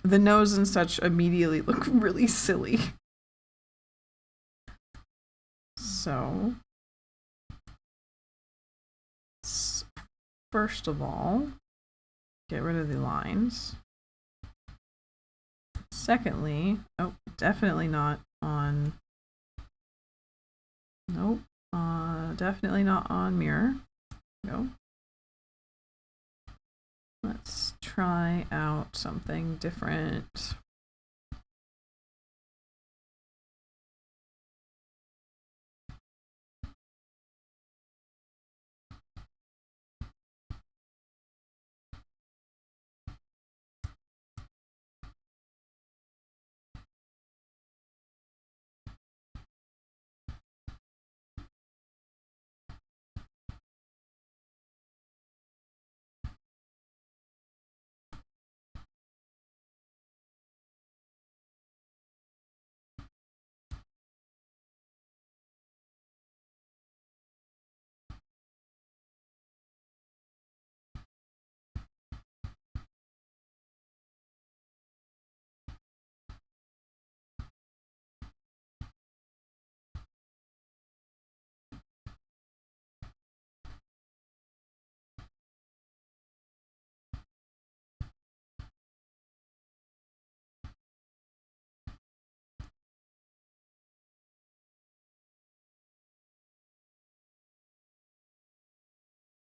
nose and such immediately look really silly. So first of all, get rid of the lines. Secondly, oh, definitely not on. Nope. Definitely not on mirror. No. Let's try out something different.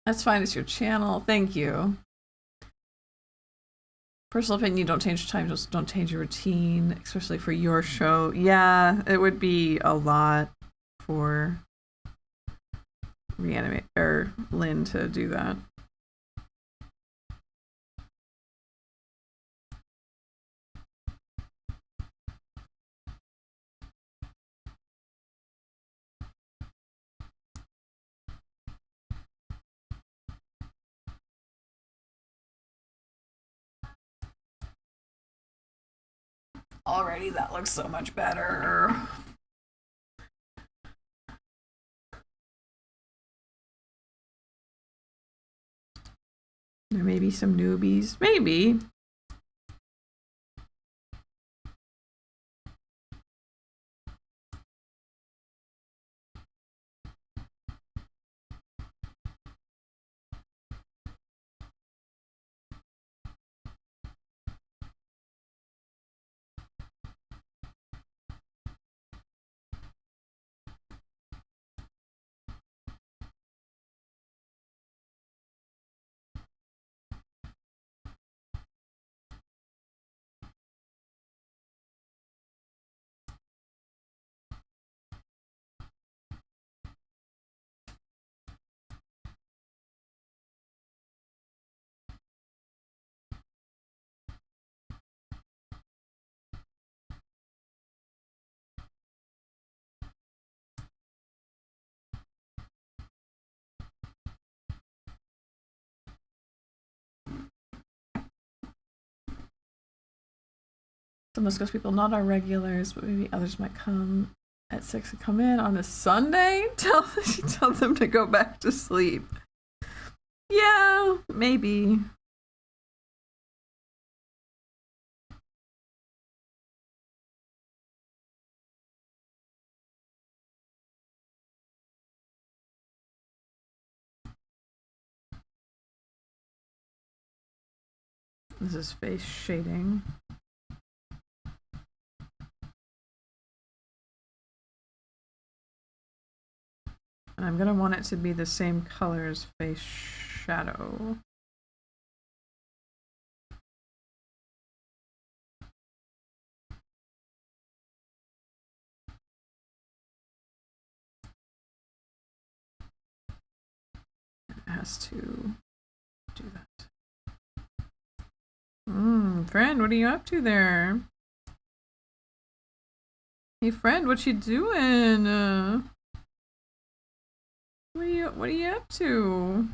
That's fine. It's your channel. Thank you. Personal opinion, don't change your time, just don't change your routine, especially for your show. Yeah, it would be a lot for Reanimate or Lynn to do that. Already, that looks so much better. There may be some newbies. Maybe. Some West Coast people, not our regulars, but maybe others might come at 6 and come in on a Sunday. Tell them to go back to sleep. Yeah, maybe. This is face shading. And I'm gonna want it to be the same color as face shadow. It has to do that. Friend, what are you up to there? Hey, friend, what you doing? What are you up to?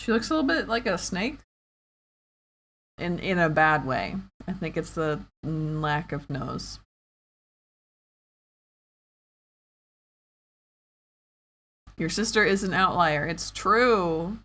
She looks a little bit like a snake. In a bad way. I think it's the lack of nose. Your sister is an outlier. It's true.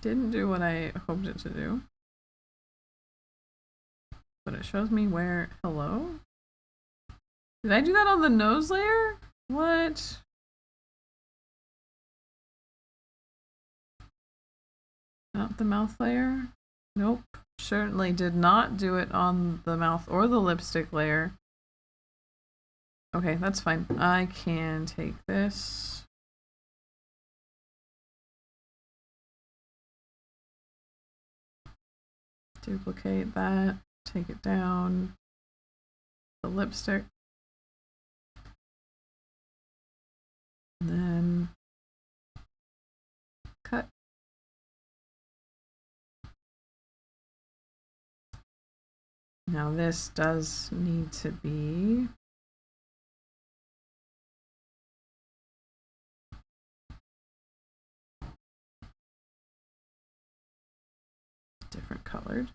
Didn't do what I hoped it to do. But it shows me where... Hello? Did I do that on the nose layer? What? Not the mouth layer? Nope. Certainly did not do it on the mouth or the lipstick layer. Okay, that's fine. I can take this. Duplicate that. Take it down. The lipstick. And then cut. Now this does need to be different colored.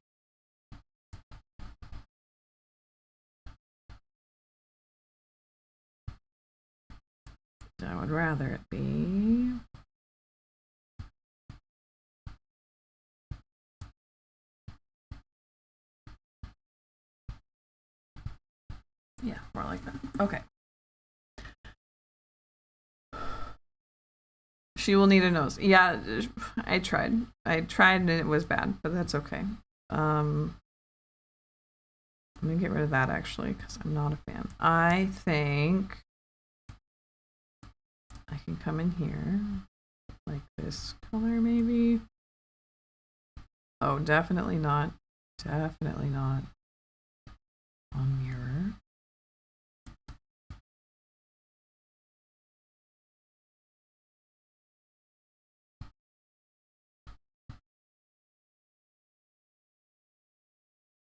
I would rather it be yeah, more like that. Okay. She will need a nose. Yeah, I tried. And it was bad, but that's okay. Let me get rid of that actually, because I'm not a fan. I think I can come in here like this color maybe. Oh, definitely not. Definitely not. On mirror.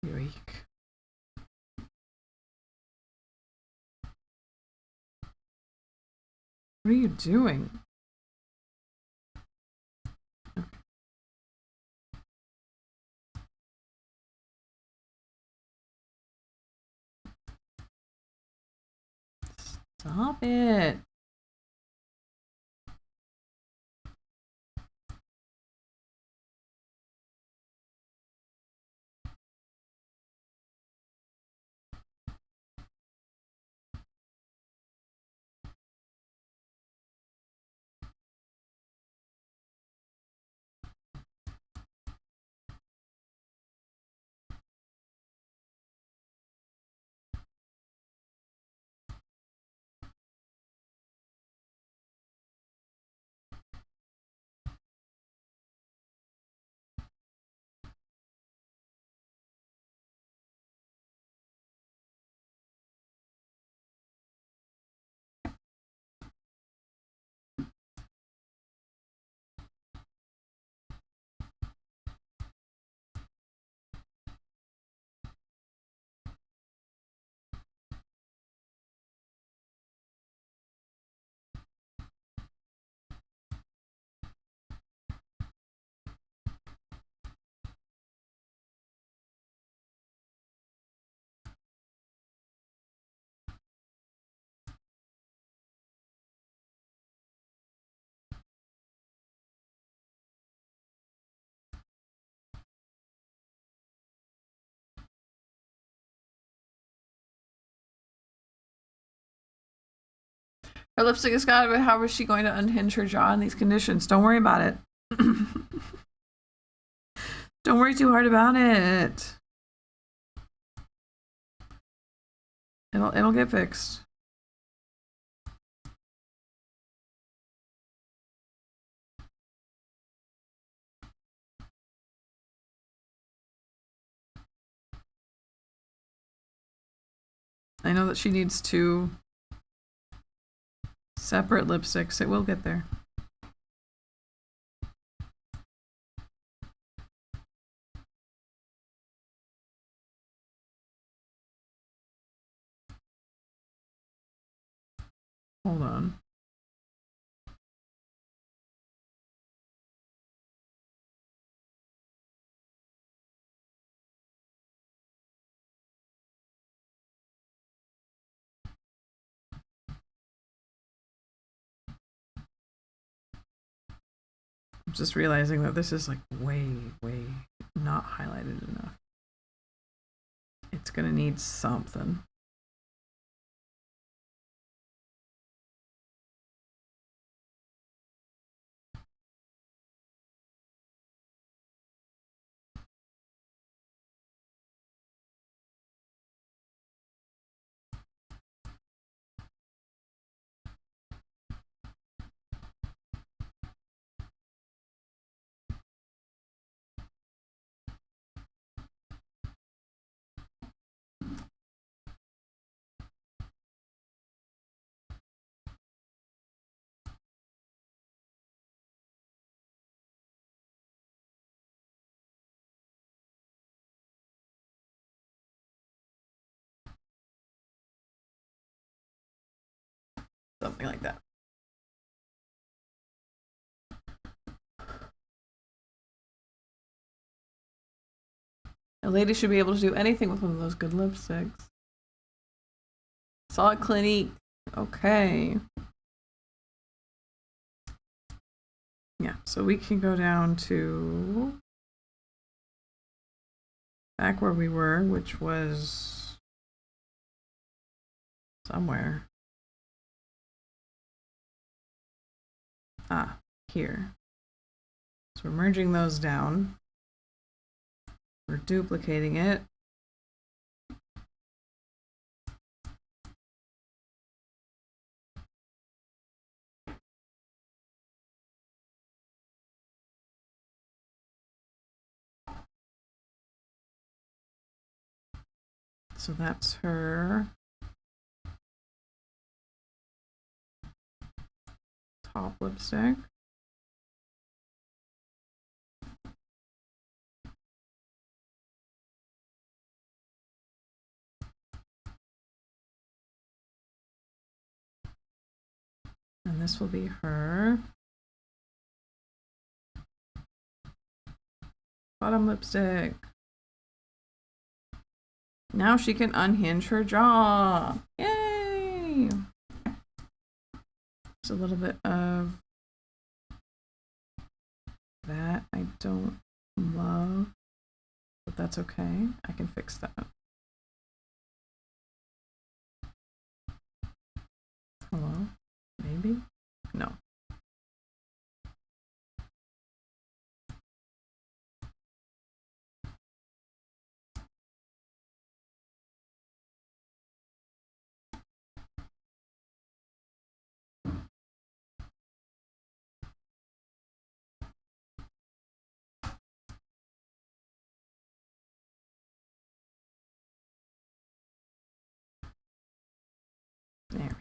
Treak. What are you doing? Okay. Stop it. Her lipstick is gone, but how is she going to unhinge her jaw in these conditions? Don't worry about it. Don't worry too hard about it. It'll get fixed. I know that she needs 2 separate lipsticks. It will get there. Hold on. I'm just realizing that this is like way not highlighted enough. It's gonna need something. Something like that. A lady should be able to do anything with one of those good lipsticks. Saw it, Clinique. Okay. Yeah, so we can go down to back where we were, which was somewhere. Ah, here. So we're merging those down. We're duplicating it. So that's her top lipstick. And this will be her bottom lipstick. Now she can unhinge her jaw. Yay! Just a little bit of that I don't love, but that's okay. I can fix that. Hello? Maybe? No. There.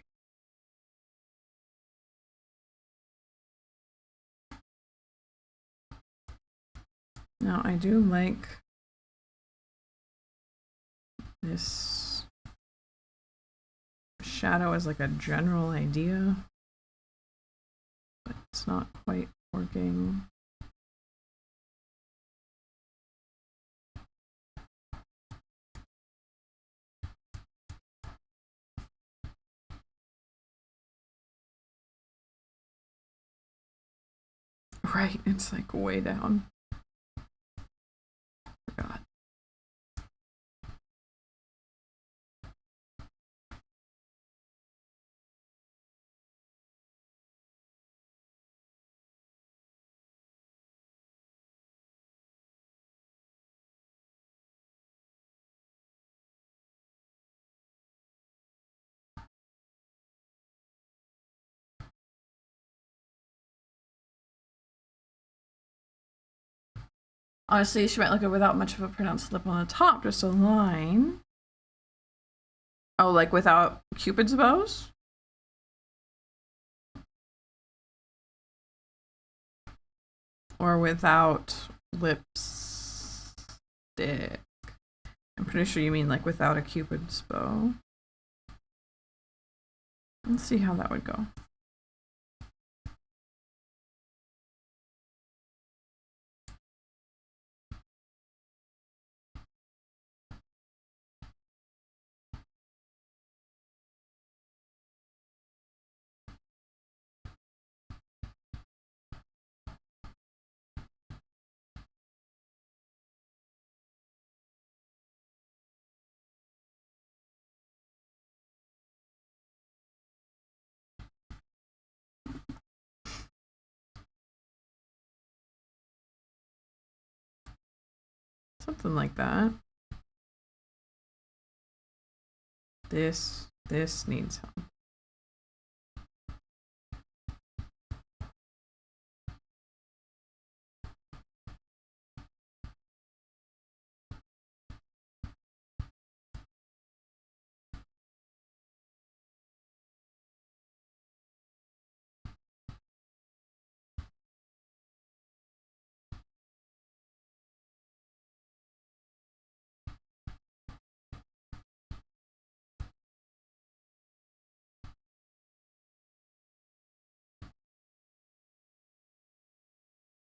Now I do like this shadow as like a general idea, but it's not quite working. Right, it's like way down. Forgot. Honestly, she might look good without much of a pronounced lip on the top, just a line. Oh, like without Cupid's bows? Or without lipstick? I'm pretty sure you mean like without a Cupid's bow. Let's see how that would go. Something like that. This needs help.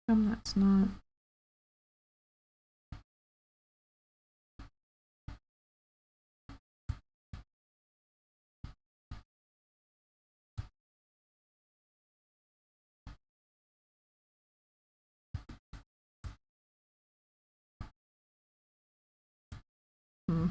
That's not. Hmm.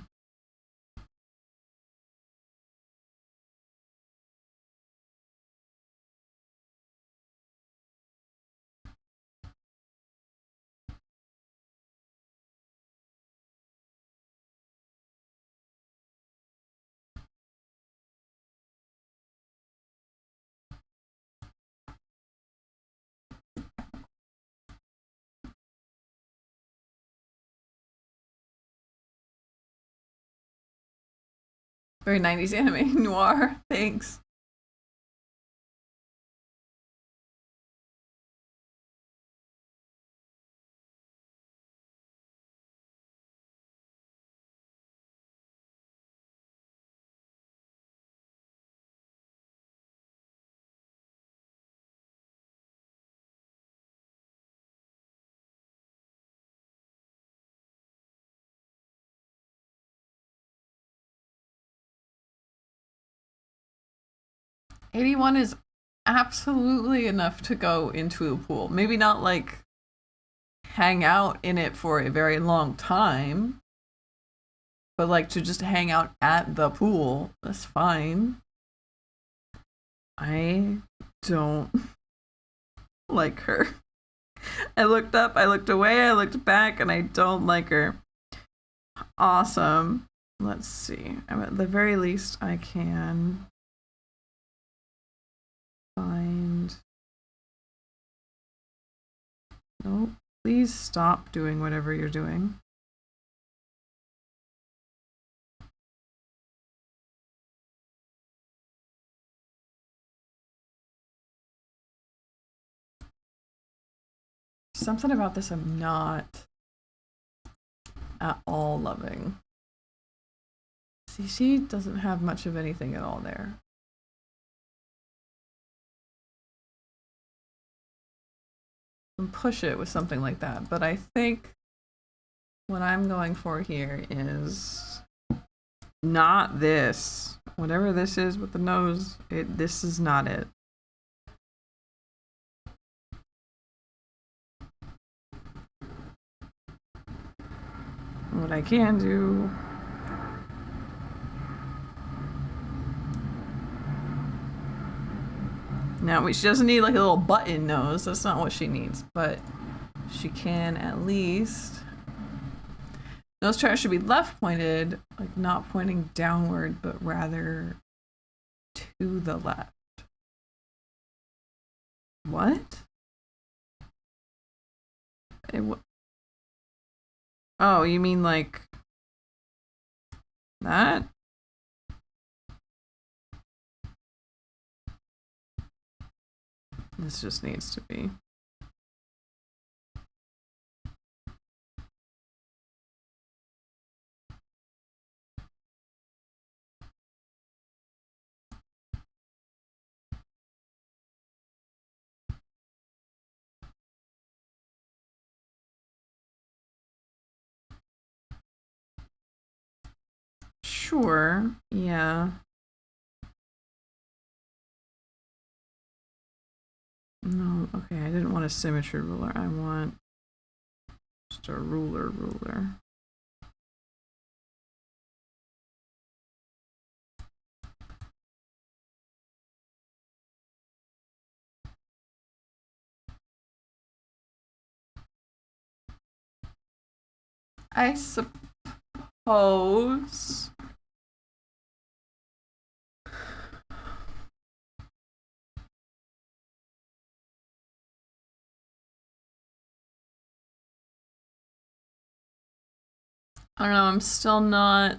Very 90s anime noir. Thanks. $81 is absolutely enough to go into a pool. Maybe not like hang out in it for a very long time, but like to just hang out at the pool, that's fine. I don't like her. I looked up, I looked away, I looked back, and I don't like her. Awesome. Let's see. At the very least, I can find. Nope. Please stop doing whatever you're doing. Something about this I'm not at all loving. See, she doesn't have much of anything at all there. And push it with something like that, but I think what I'm going for here is not this. Whatever this is with the nose, this is not it. What I can do. Now, she doesn't need like a little button nose. That's not what she needs, but she can at least. Nose trash should be left pointed, like not pointing downward, but rather to the left. What? Oh, you mean like that? This just needs to be. Sure, yeah. No, okay, I didn't want a symmetry ruler. I want just a ruler. I suppose. I don't know, I'm still not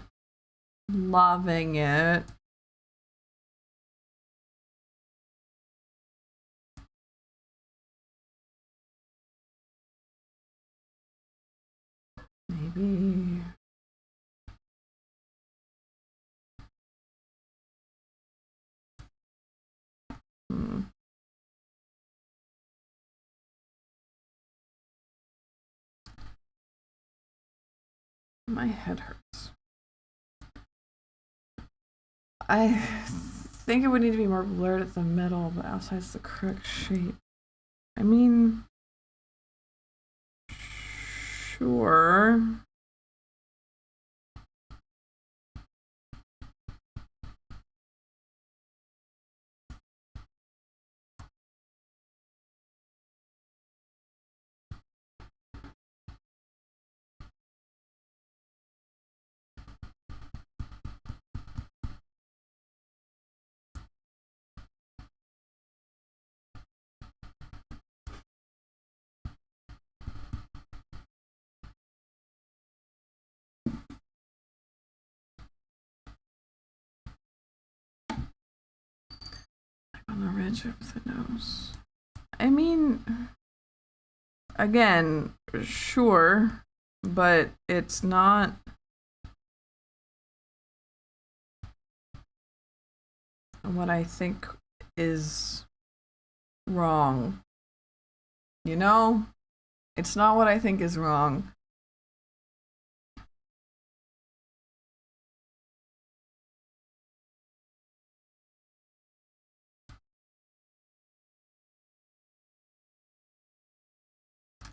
loving it. Maybe. My head hurts. I think it would need to be more blurred at the middle, but outside's the correct shape. I mean, sure. On the ridge of the nose. I mean, again, sure, but it's not what I think is wrong. You know? It's not what I think is wrong.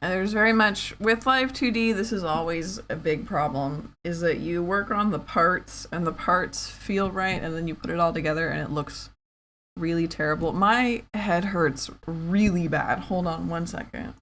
And there's very much, with Live 2D, this is always a big problem, is that you work on the parts, and the parts feel right, and then you put it all together, and it looks really terrible. My head hurts really bad. Hold on one second.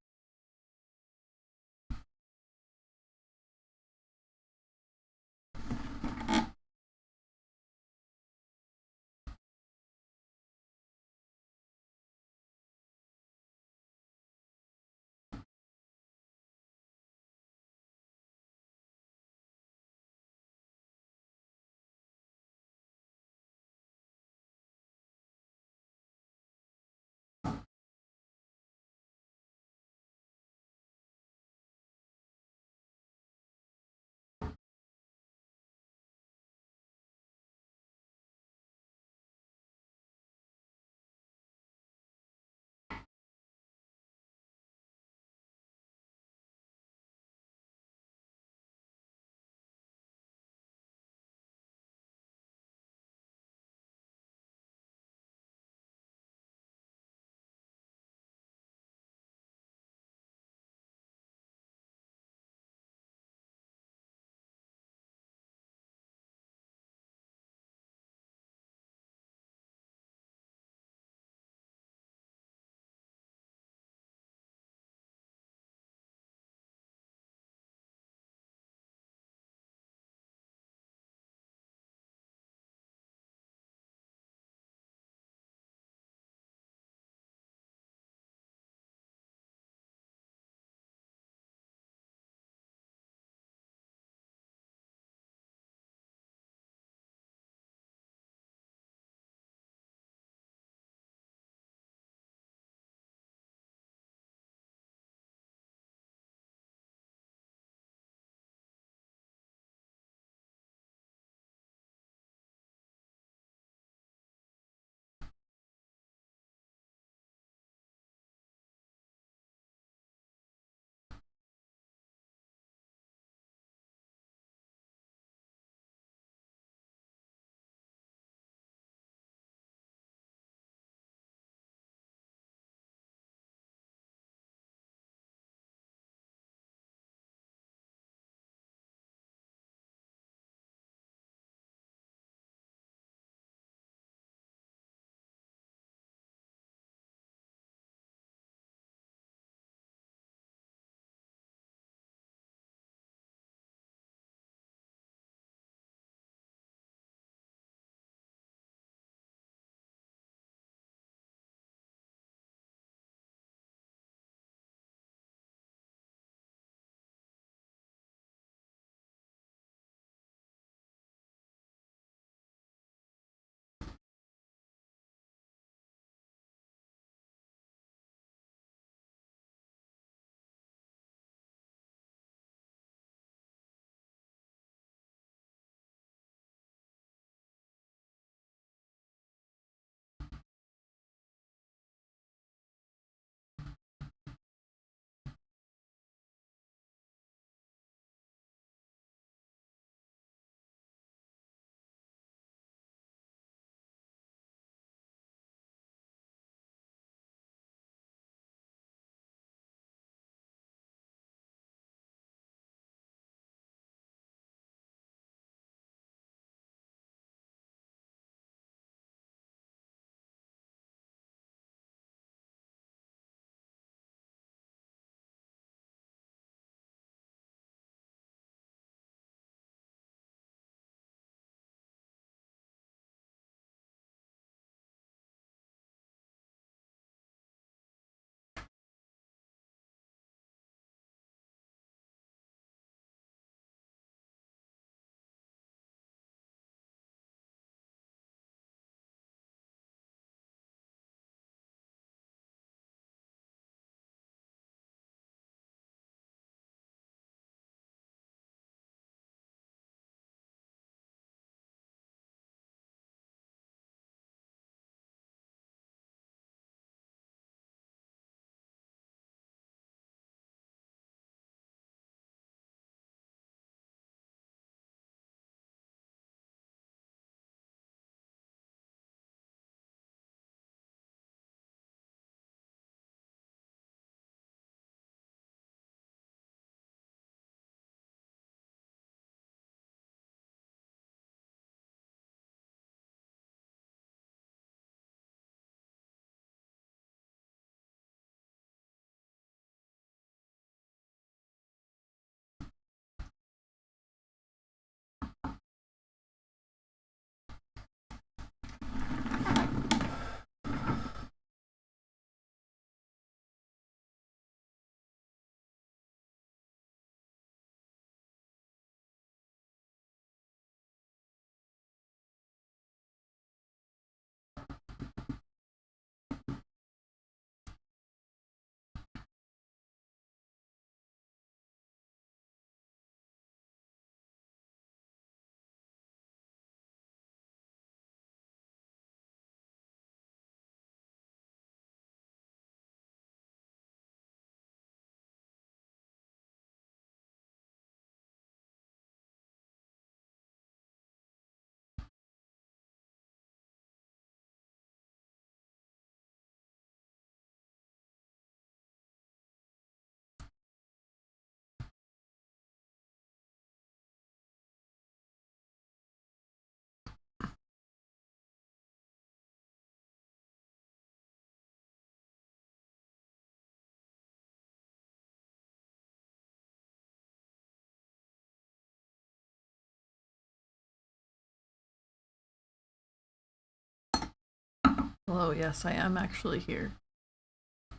Hello, yes, I am actually here.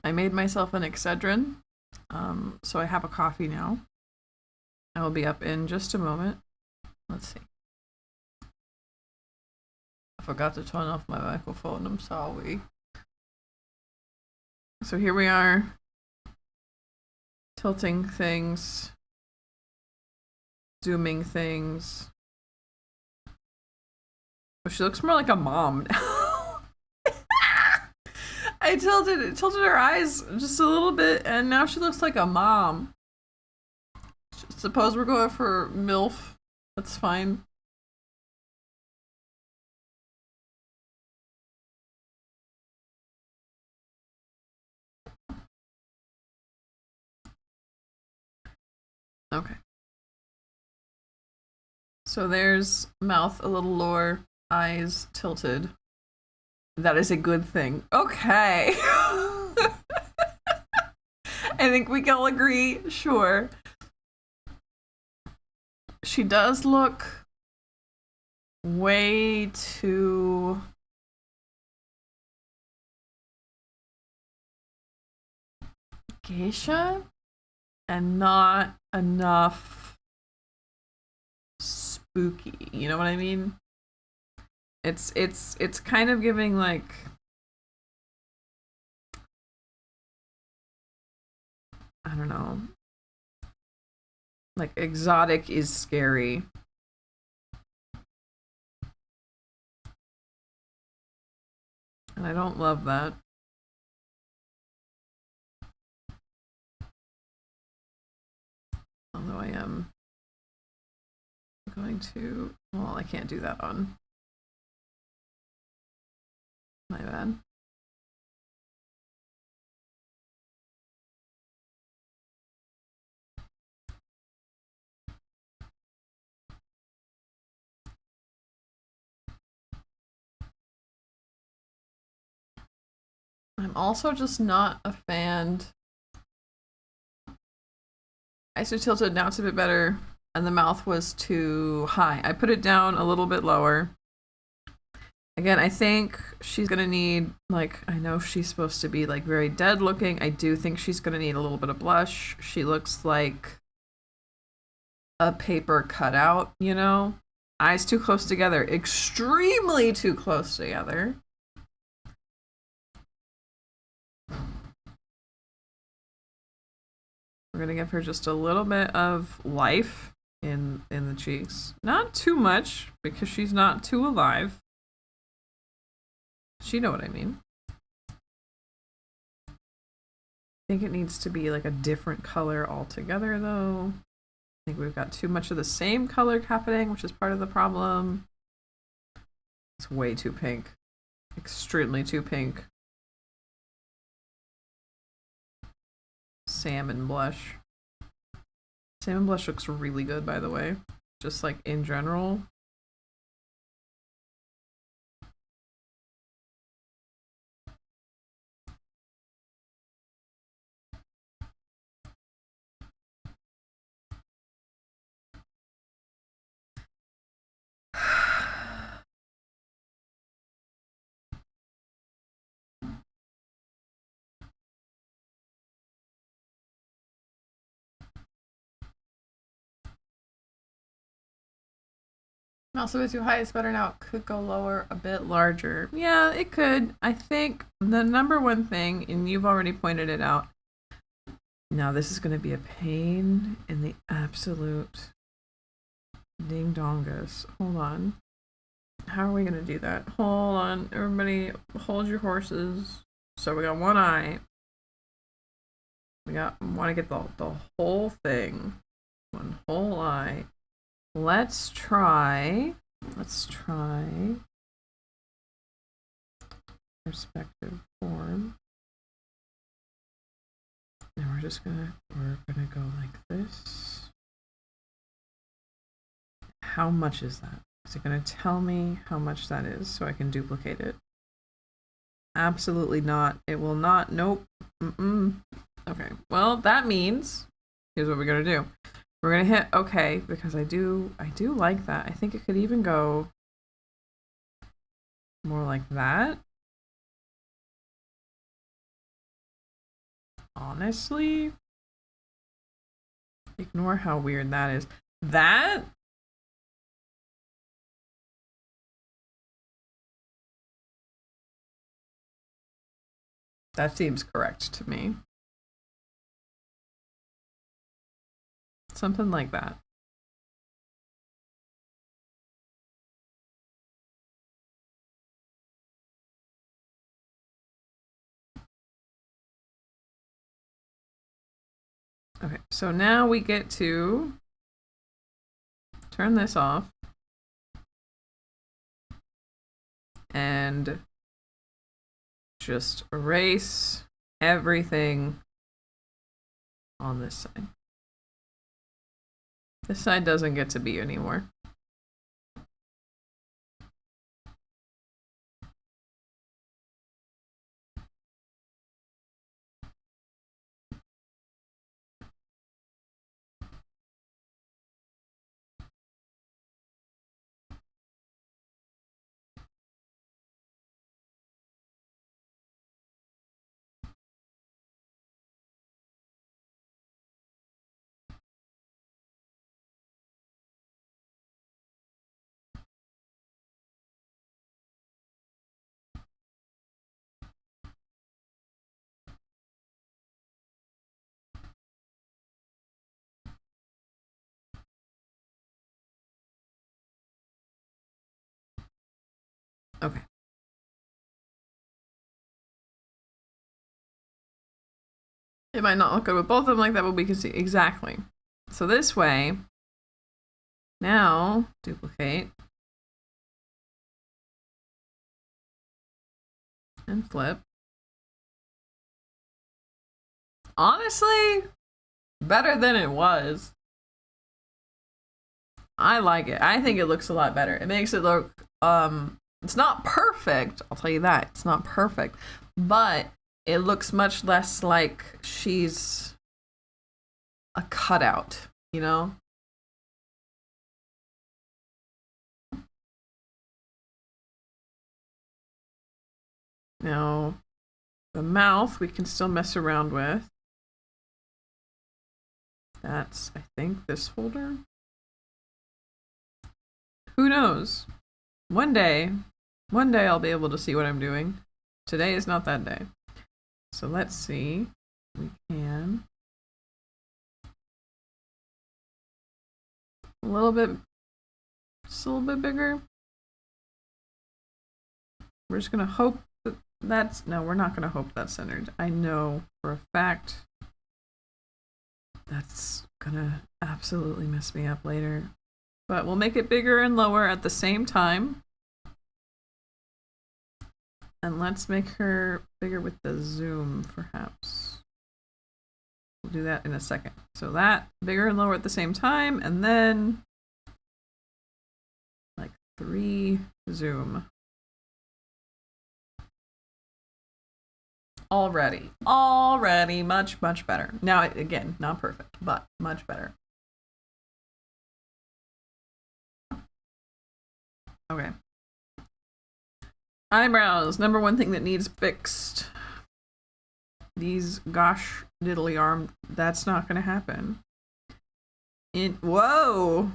I made myself an Excedrin, so I have a coffee now. I will be up in just a moment. Let's see. I forgot to turn off my microphone, I'm sorry. So here we are, tilting things, zooming things. Oh, she looks more like a mom now. I tilted her eyes just a little bit, and now she looks like a mom. Suppose we're going for MILF. That's fine. Okay. So there's mouth a little lower, eyes tilted. That is a good thing. Okay. I think we can all agree, sure. She does look way too geisha and not enough spooky. You know what I mean? It's kind of giving like, I don't know. Like exotic is scary. And I don't love that. Although I am going to, well, I can't do that on. My bad. I'm also just not a fan. I so tilted, now it's a bit better, and the mouth was too high. I put it down a little bit lower. Again, I think she's gonna need, like, I know she's supposed to be like very dead looking. I do think she's gonna need a little bit of blush. She looks like a paper cutout, you know? Eyes too close together, extremely too close together. We're gonna give her just a little bit of life in the cheeks. Not too much, because she's not too alive. She know what I mean. I think it needs to be like a different color altogether, though. I think we've got too much of the same color happening, which is part of the problem. It's way too pink. Extremely too pink. Salmon blush. Salmon blush looks really good, by the way. Just like in general. Also, with too high, it's better now. It could go lower, a bit larger. Yeah, it could. I think the number one thing, and you've already pointed it out. Now, this is going to be a pain in the absolute ding dongus. Hold on. How are we going to do that? Hold on. Everybody, hold your horses. So we got one eye. We want to get the whole thing. One whole eye. Let's try perspective form. And we're gonna go like this. How much is that? Is it gonna tell me how much that is so I can duplicate it? Absolutely not. It will not. Nope. Okay. Well, that means here's what we're gonna do. We're gonna hit okay, because I do like that. I think it could even go more like that. Honestly, ignore how weird that is. That seems correct to me. Something like that. Okay, so now we get to turn this off and just erase everything on this side. This side doesn't get to be anymore. Okay. It might not look good with both of them like that, but we can see exactly. So this way, now duplicate and flip. Honestly, better than it was. I like it. I think it looks a lot better. It makes it look, it's not perfect, I'll tell you that. It's not perfect, but it looks much less like she's a cutout, you know? Now, the mouth we can still mess around with. That's, I think, this folder. Who knows? One day I'll be able to see what I'm doing. Today is not that day. So let's see. We can just a little bit bigger. We're just gonna hope that that's, no, we're not gonna hope that's centered. I know for a fact that's gonna absolutely mess me up later. But we'll make it bigger and lower at the same time. And let's make her bigger with the zoom, perhaps. We'll do that in a second. So that, bigger and lower at the same time, and then like 3 zoom. Already much better. Now, again, not perfect, but much better. Okay. Eyebrows, number one thing that needs fixed. These gosh diddly arm, that's not gonna happen. Whoa!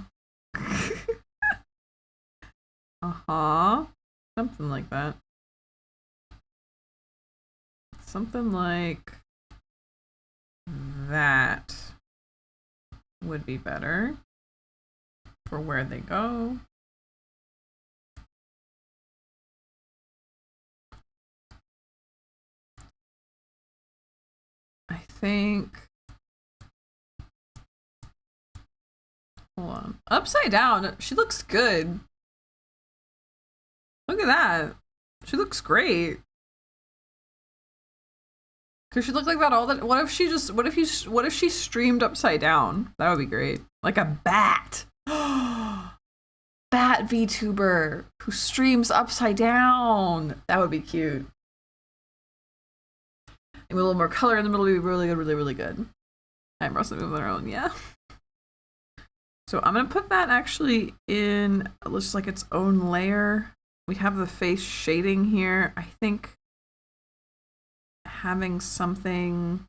Something like that. Something like that would be better for where they go. I think, hold on, upside down, she looks good. Look at that. She looks great. Could she look like that all the, what if she streamed upside down? That would be great. Like a bat. Bat VTuber who streams upside down. That would be cute. And with a little more color in the middle would be really good, really good. Eyebrows that move on their own, yeah. So I'm gonna put that actually in, it looks like its own layer. We have the face shading here. I think having something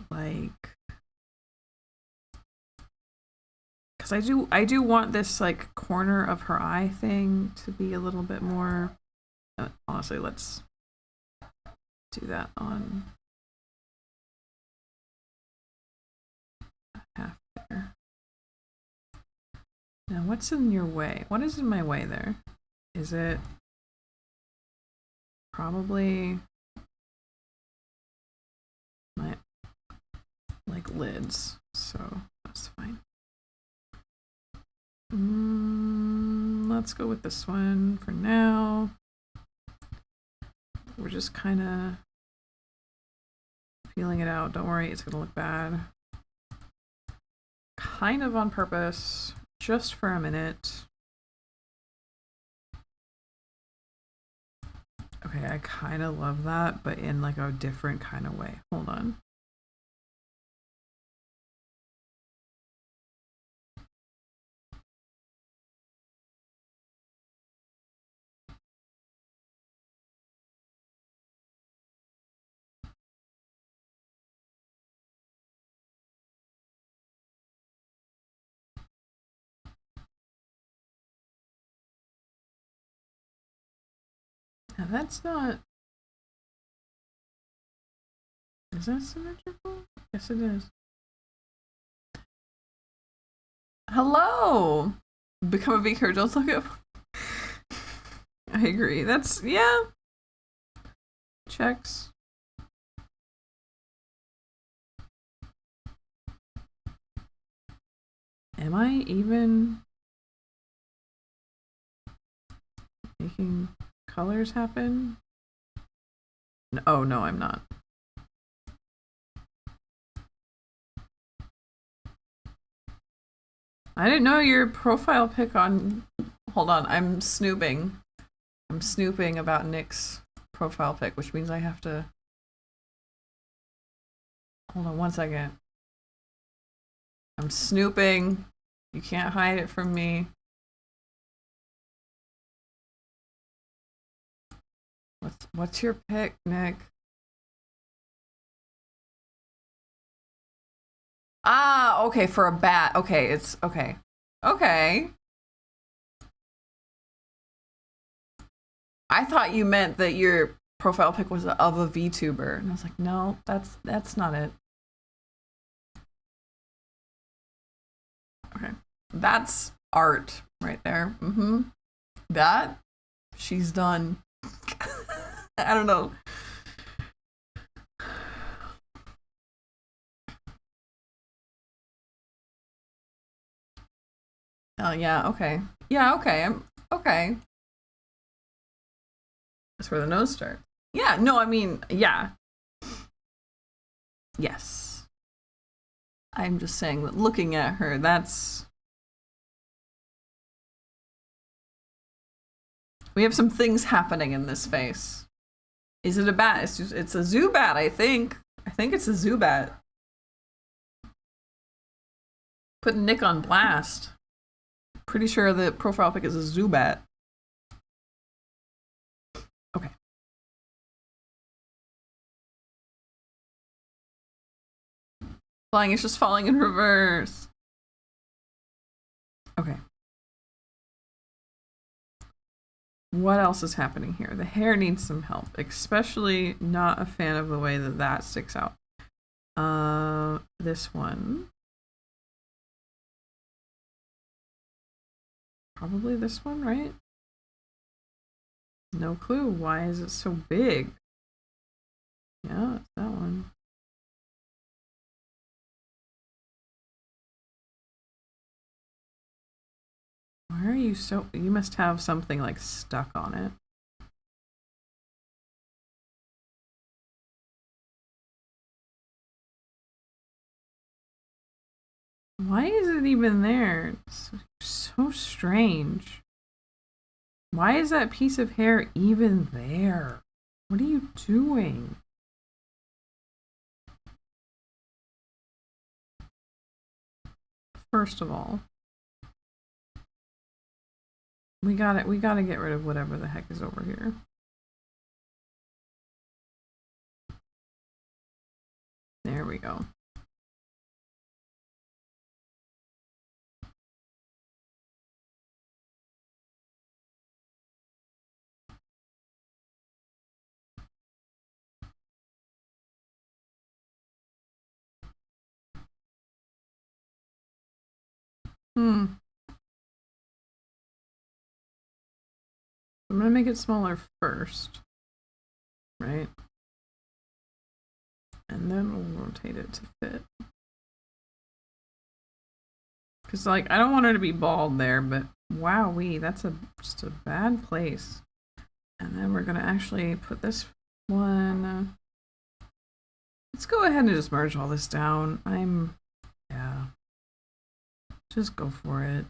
like, because I do want this like corner of her eye thing to be a little bit more. Honestly, let's do that on half there. Now, what's in your way? What is in my way there? Is it probably my like lids? So that's fine. Let's go with this one for now. We're just kind of feeling it out. Don't worry, it's gonna look bad. Kind of on purpose, just for a minute. Okay, I kind of love that, but in like a different kind of way. Hold on. Now that's not... Is that symmetrical? Yes, it is. Hello! Become a beaker, don't look up. I agree. That's, yeah. Checks. Am I even making colors happen? Oh, no, I'm not. I didn't know your profile pic on... Hold on, I'm snooping. I'm snooping about Nick's profile pic, which means I have to... Hold on 1 second. I'm snooping. You can't hide it from me. What's your pic, Nick? Ah, okay, for a bat. Okay, it's okay. Okay. I thought you meant that your profile pic was of a VTuber, and I was like, no, that's not it. Okay, that's art right there. That she's done. I don't know. Oh yeah, okay. Yeah, okay. I'm okay. That's where the nose starts. Yeah, no, I mean, yeah. Yes. I'm just saying that looking at her, that's... We have some things happening in this face. Is it a bat? It's a Zubat, I think. I think it's a Zubat. Putting Nick on blast. Pretty sure the profile pic is a Zubat. Okay. Flying is just falling in reverse. Okay. What else is happening here? The hair needs some help, especially not a fan of the way that that sticks out. This one. Probably this one, right? No clue. Why is it so big? Yeah, it's that one. Why are you so... You must have something like stuck on it. Why is it even there? It's so strange. Why is that piece of hair even there? What are you doing? First of all, we gotta get rid of whatever the heck is over here. There we go. I'm gonna make it smaller first, right? And then we'll rotate it to fit. Because, like, I don't want her to be bald there, but wowee, that's just a bad place. And then we're gonna actually put this one. Let's go ahead and just merge all this down. Yeah. Just go for it.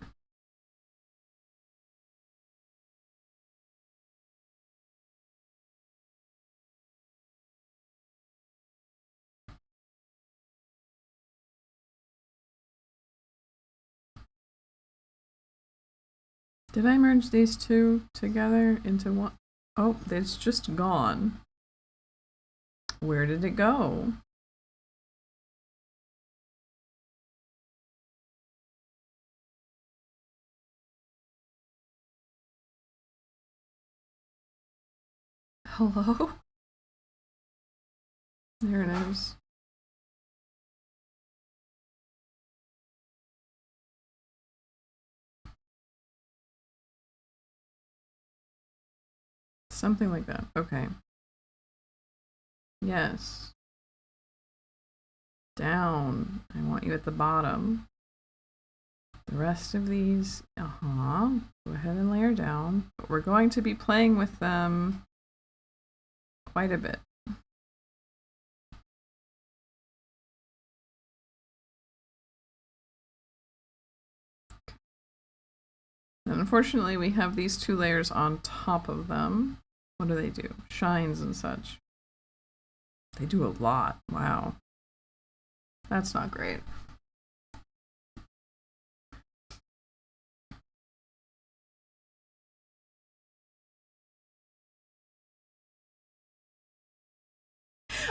Did I merge these two together into one? Oh, it's just gone. Where did it go? Hello? There it is. Something like that. Okay. Yes. Down. I want you at the bottom. The rest of these, go ahead and layer down. But we're going to be playing with them quite a bit. And unfortunately, we have these two layers on top of them. What do? Shines and such. They do a lot. Wow. That's not great.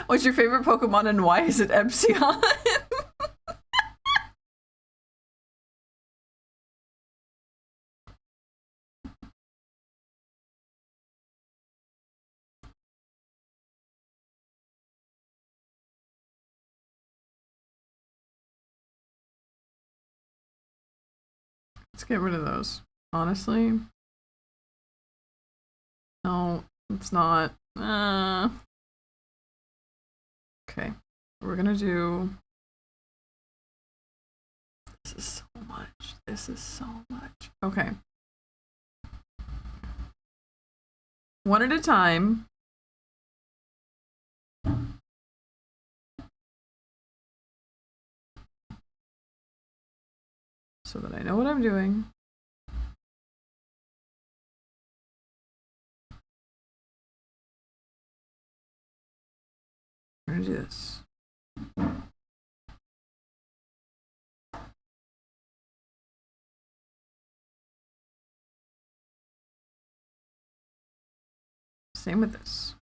What's your favorite Pokemon and why is it Epsilon? Let's get rid of those. Honestly. No, it's not. Okay. We're gonna do... This is so much. This is so much. Okay. One at a time. So that I know what I'm doing. We're gonna do this. Same with this.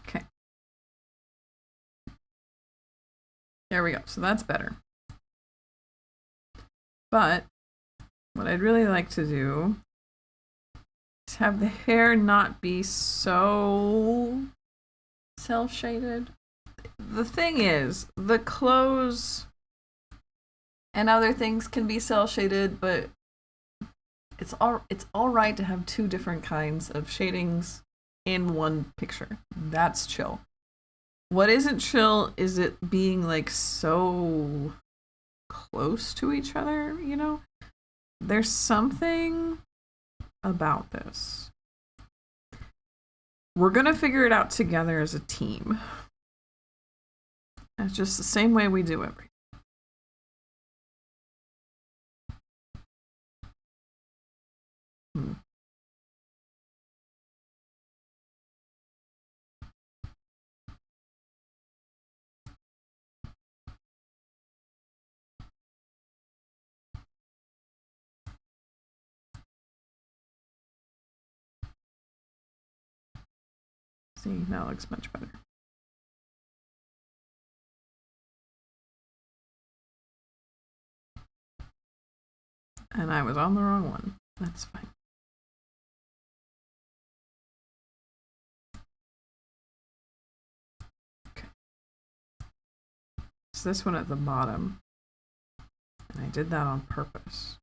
Okay. There we go. So that's better. But what I'd really like to do is have the hair not be so cel-shaded. The thing is, the clothes and other things can be cel-shaded, but it's all right to have two different kinds of shadings in one picture. That's chill. What isn't chill is it being like so close to each other, you know? There's something about this. We're gonna figure it out together as a team. It's just the same way we do everything. See, now it looks much better. And I was on the wrong one. That's fine. Okay. It's this one at the bottom. And I did that on purpose.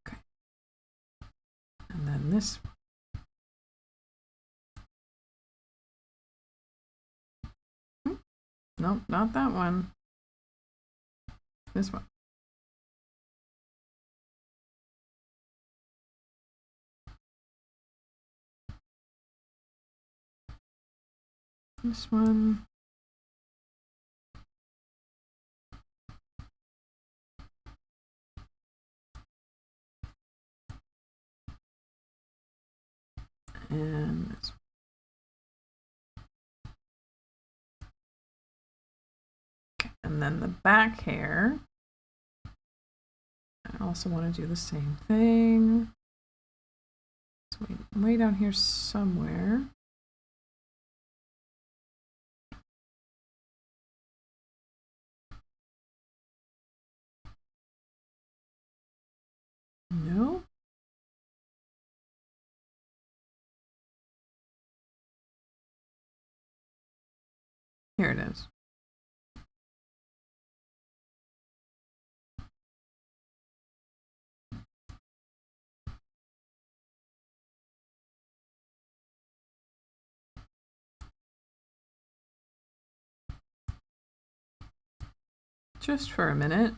Okay. And then this one. Nope, not that one. This one. This one. And this one. Okay. And then the back hair. I also want to do the same thing. So way down here somewhere. No. Here it is. Just for a minute.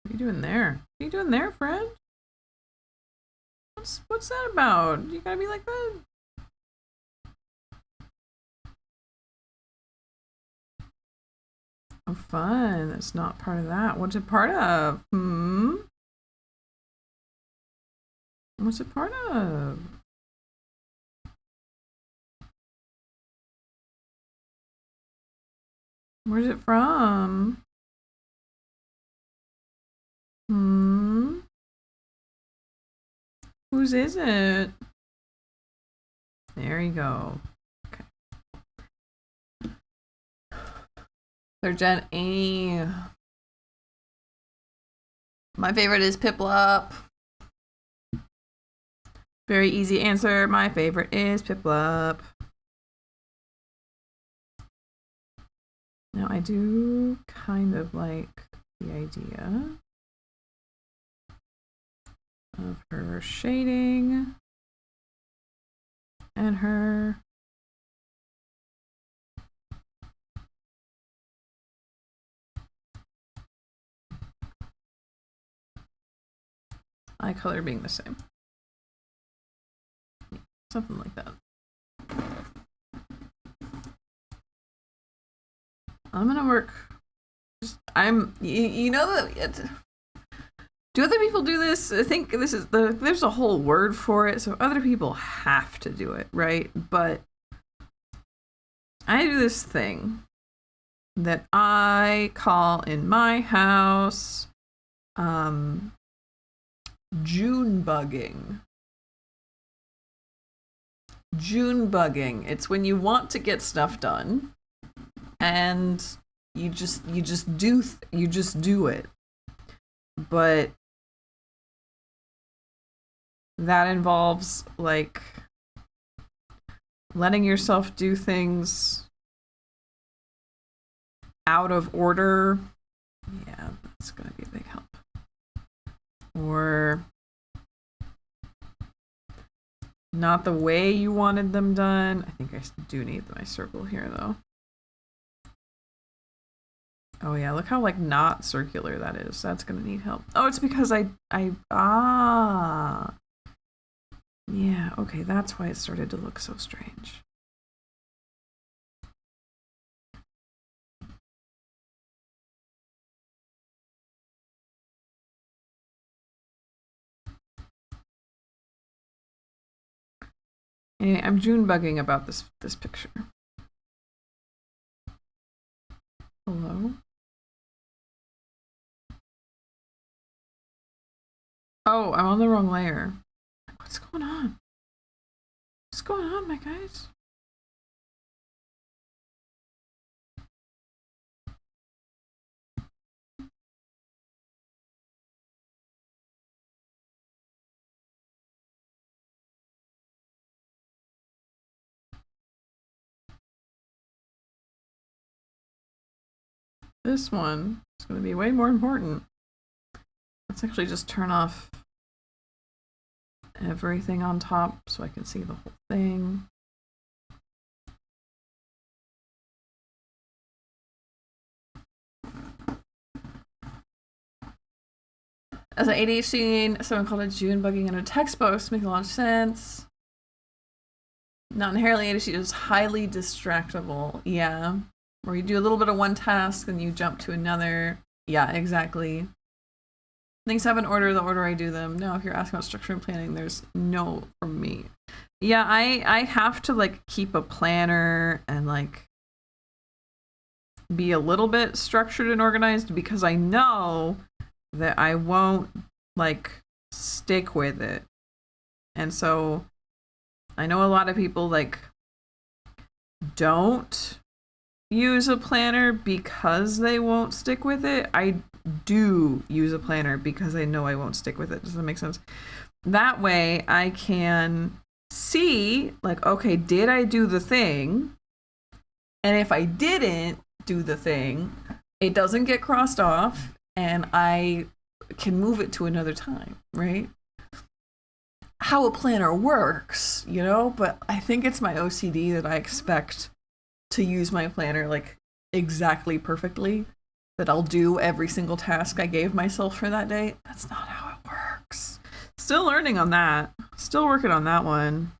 What are you doing there? What are you doing there, friend? What's that about? You gotta be like that? Oh, fun. That's not part of that. What's it part of? What's it part of? Where's it from? Whose is it? There you go. Okay. Third gen A. My favorite is Piplup. Very easy answer. My favorite is Piplup. Now I do kind of like the idea of her shading and her eye color being the same. Something like that. I'm gonna work. You know that. Do other people do this? I think this is there's a whole word for it, so other people have to do it, right? But I do this thing that I call in my house June bugging. June bugging. It's when you want to get stuff done and you just do it. But that involves like letting yourself do things out of order. Yeah, that's going to be a big help. Or not the way you wanted them done. I think I do need my circle here though. Oh yeah, look how like not circular that is. That's gonna need help. Oh, it's because yeah, okay, that's why it started to look so strange. Anyway, I'm June bugging about this picture. Oh, I'm on the wrong layer. What's going on? What's going on, my guys? This one is going to be way more important. Let's actually just turn off everything on top so I can see the whole thing. As an ADHD, someone called it June bugging in a textbook makes a lot of sense. Not inherently ADHD, just highly distractible. Yeah. Where you do a little bit of one task and you jump to another. Yeah, exactly. Things have an order, the order I do them. No, if you're asking about structure and planning, there's no from me. Yeah, I have to like keep a planner and like be a little bit structured and organized because I know that I won't like stick with it. And so I know a lot of people like don't use a planner because they won't stick with it. I do use a planner because I know I won't stick with it. Does that make sense? That way I can see like, okay, did I do the thing? And if I didn't do the thing, it doesn't get crossed off and I can move it to another time, right? How a planner works, you know, but I think it's my OCD that I expect to use my planner like exactly perfectly, that I'll do every single task I gave myself for that day. That's not how it works. Still learning on that. Still working on that one.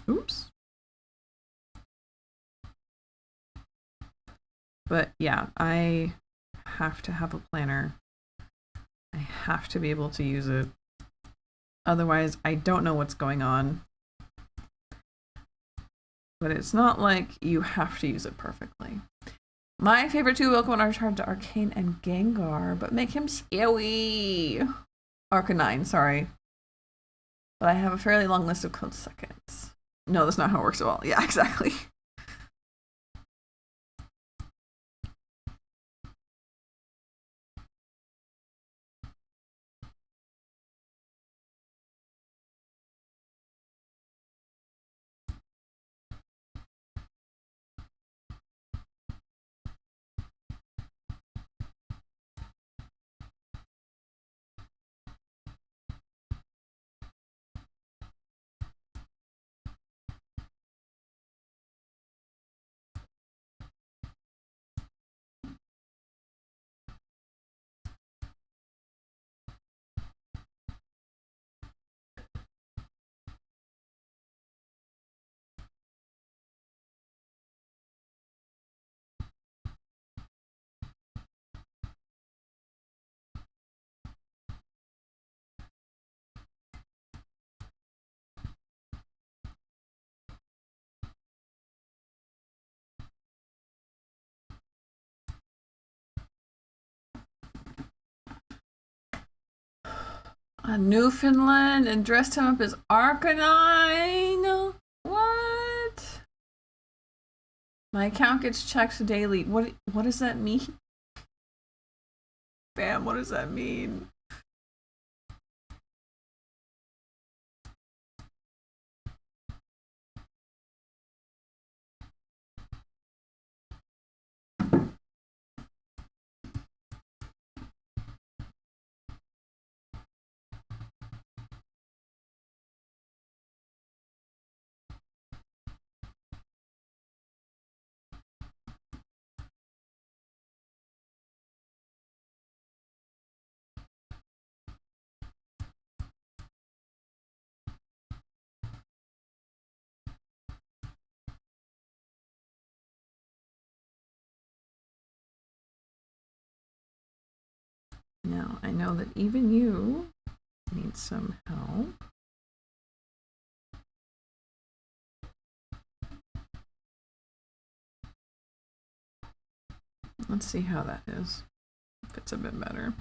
Oops. But yeah, I have to have a planner. I have to be able to use it. Otherwise, I don't know what's going on. But it's not like you have to use it perfectly. My favorite two Pokemon are turned to Arcane and Gengar, but make him scary. Arcanine, sorry. But I have a fairly long list of close seconds. No, that's not how it works at all. Yeah, exactly. A Newfoundland and dressed him up as Arcanine. What? My account gets checked daily. What does that mean? Bam, what does that mean? Now, I know that even you need some help. Let's see how that is. Fits a bit better.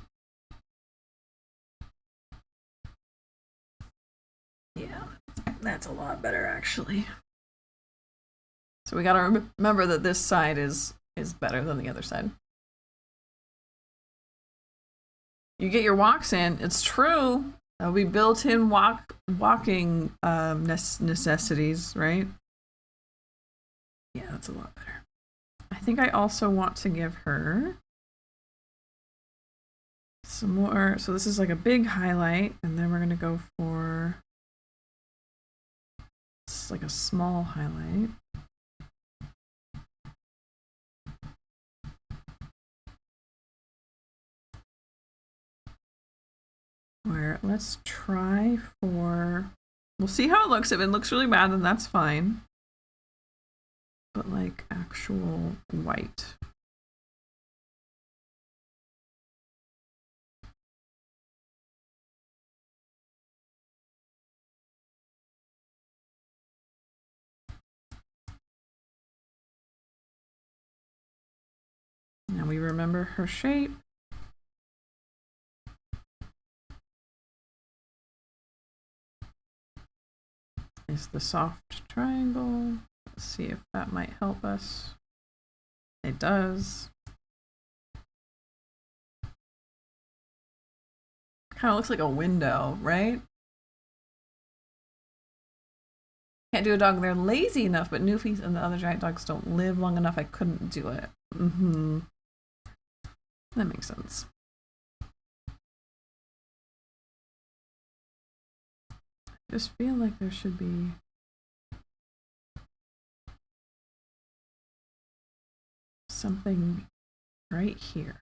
Yeah, that's a lot better actually. So we gotta remember that this side is better than the other side. You get your walks in. It's true. That'll be built-in walking necessities, right? Yeah, that's a lot better. I think I also want to give her some more. So this is like a big highlight, and then we're gonna go for like a small highlight. Where let's try for, we'll see how it looks. If it looks really bad, then that's fine. But like actual white. Now we remember her shape. Is the soft triangle. Let's see if that might help us. It does. Kind of looks like a window, right? Can't do a dog. They're lazy enough, but Newfies and the other giant dogs don't live long enough. I couldn't do it. That makes sense. I just feel like there should be something right here.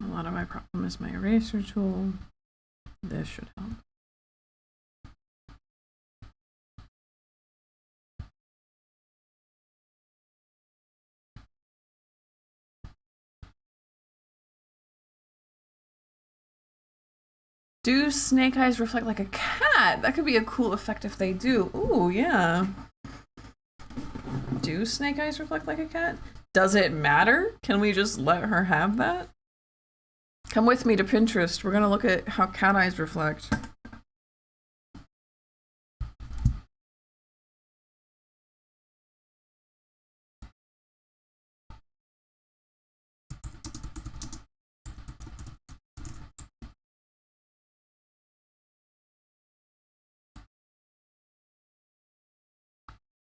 A lot of my problem is my eraser tool. This should help. Do snake eyes reflect like a cat? That could be a cool effect if they do. Ooh, yeah. Do snake eyes reflect like a cat? Does it matter? Can we just let her have that? Come with me to Pinterest. We're gonna look at how cat eyes reflect.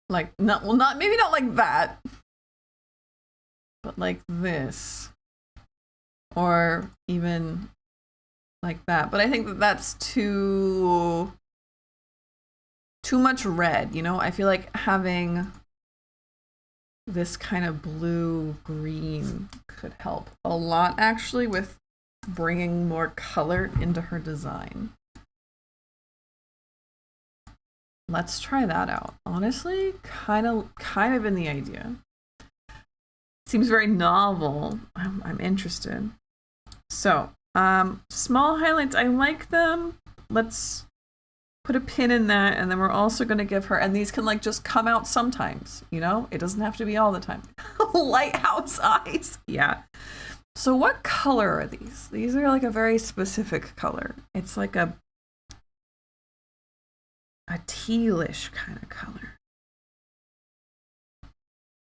Like, not, well, not, maybe not like that, but like this. Or even like that. But I think that that's too much red, you know? I feel like having this kind of blue-green could help a lot, actually, with bringing more color into her design. Let's try that out. Honestly, kind of in the idea. Seems very novel. I'm interested. So, small highlights, I like them. Let's put a pin in that, and then we're also going to give her, and these can like just come out sometimes, you know? It doesn't have to be all the time. Lighthouse eyes. Yeah. So what color are these? These are like a very specific color. It's like a tealish kind of color.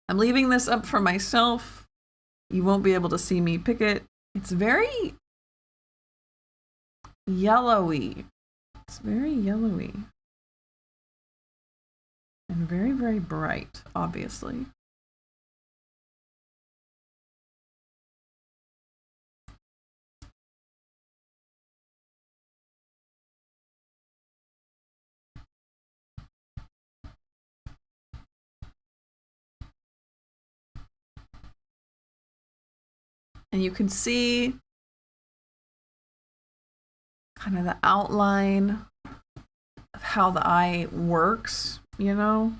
I'm leaving this up for myself. You won't be able to see me pick it. It's very yellowy. It's very yellowy. And very, very bright, obviously. And you can see kind of the outline of how the eye works, you know?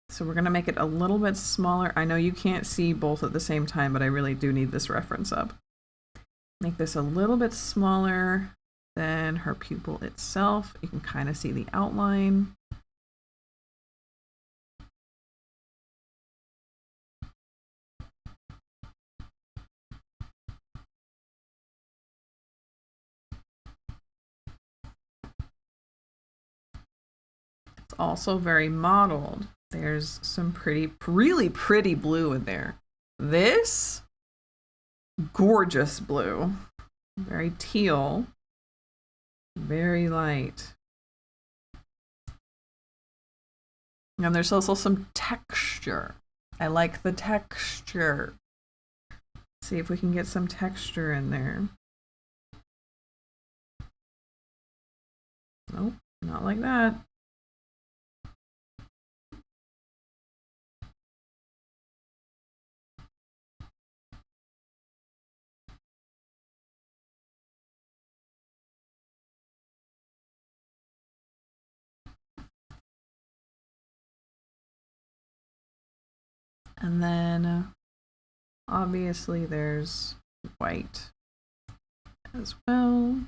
So we're gonna make it a little bit smaller. I know you can't see both at the same time, but I really do need this reference up. Make this a little bit smaller than her pupil itself. You can kind of see the outline. Also very mottled. There's some really pretty blue in there. This, gorgeous blue. Very teal. Very light. And there's also some texture. I like the texture. See if we can get some texture in there. Nope, not like that. And then obviously there's white as well.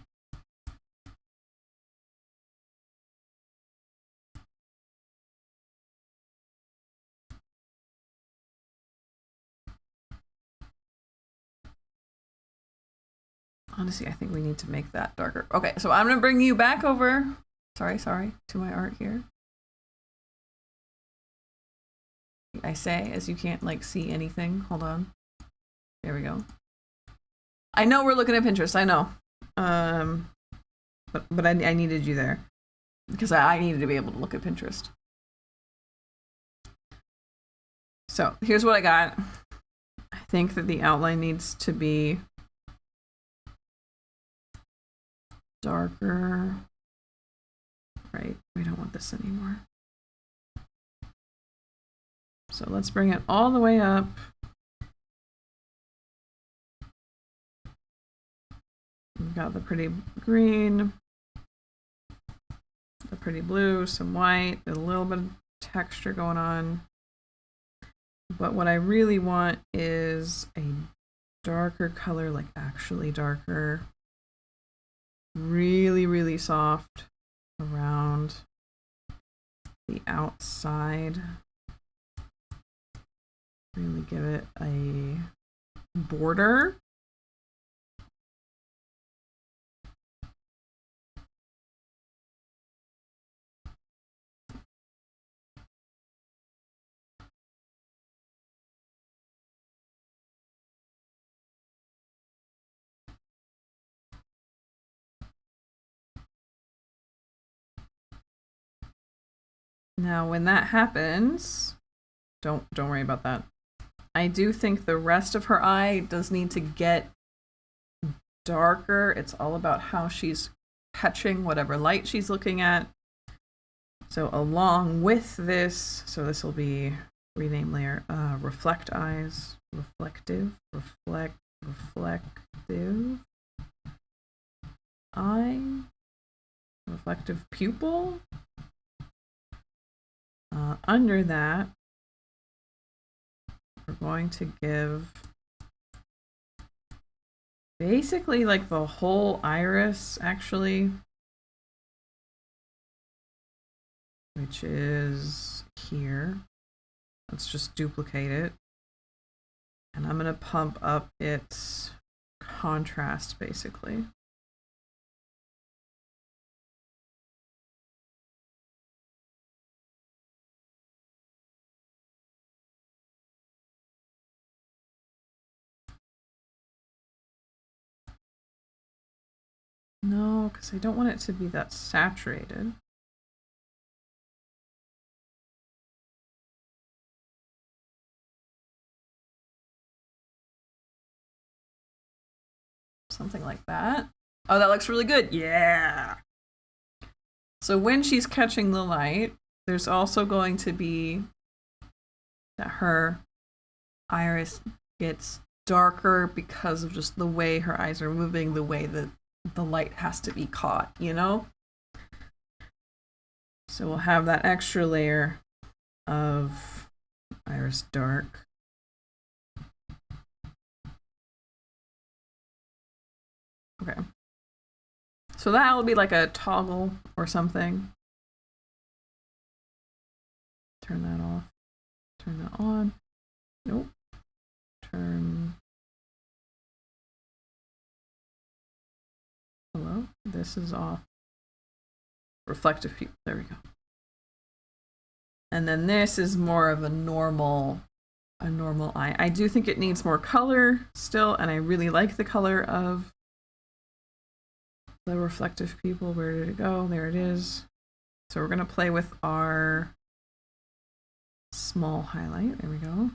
Honestly, I think we need to make that darker. Okay, so I'm gonna bring you back over. Sorry, to my art here. I say, as you can't like see anything. Hold on. There we go. I know we're looking at Pinterest. I know. But I needed you there because I needed to be able to look at Pinterest. So here's what I got. I think that the outline needs to be darker. Right, we don't want this anymore. So let's bring it all the way up. We've got the pretty green, the pretty blue, some white, a little bit of texture going on. But what I really want is a darker color, like actually darker. Really, really soft around the outside. Really give it a border. Now, when that happens, don't worry about that. I do think the rest of her eye does need to get darker. It's all about how she's catching whatever light she's looking at. So along with this, so this will be rename layer, reflect eyes, reflective eye, reflective pupil. Under that, we're going to give basically like the whole iris, actually, which is here. Let's just duplicate it. And I'm going to pump up its contrast, basically. though, because I don't want it to be that saturated. Something like that. Oh, that looks really good. Yeah. So when she's catching the light, there's also going to be that her iris gets darker because of just the way her eyes are moving, the way that the light has to be caught, you know? So we'll have that extra layer of iris dark. Okay. So that will be like a toggle or something. Turn that off. Turn that on. Nope. Turn. Hello? This is off. Reflective pupil. There we go. And then this is more of a normal eye. I do think it needs more color still, and I really like the color of the reflective pupil. Where did it go? There it is. So we're gonna play with our small highlight. There we go.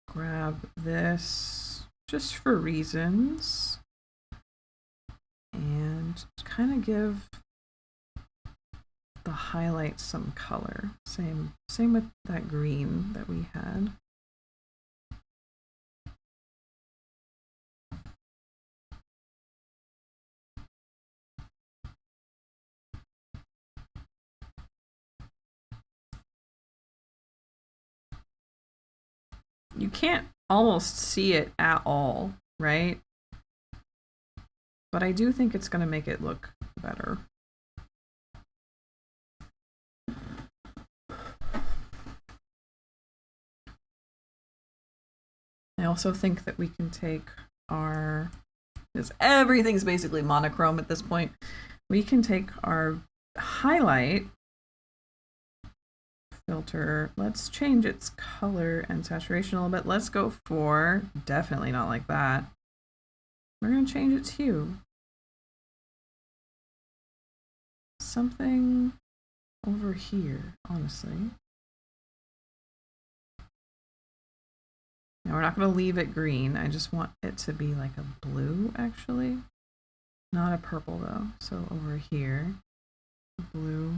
Grab this just for reasons. And kind of give the highlight some color. Same with that green that we had. You can't almost see it at all, right? But I do think it's going to make it look better. I also think that we can take our, because everything's basically monochrome at this point, we can take our highlight filter, let's change its color and saturation a little bit. Let's go for, definitely not like that. We're going to change its hue. Something over here, honestly. Now we're not going to leave it green. I just want it to be like a blue, actually. Not a purple, though. So over here, blue.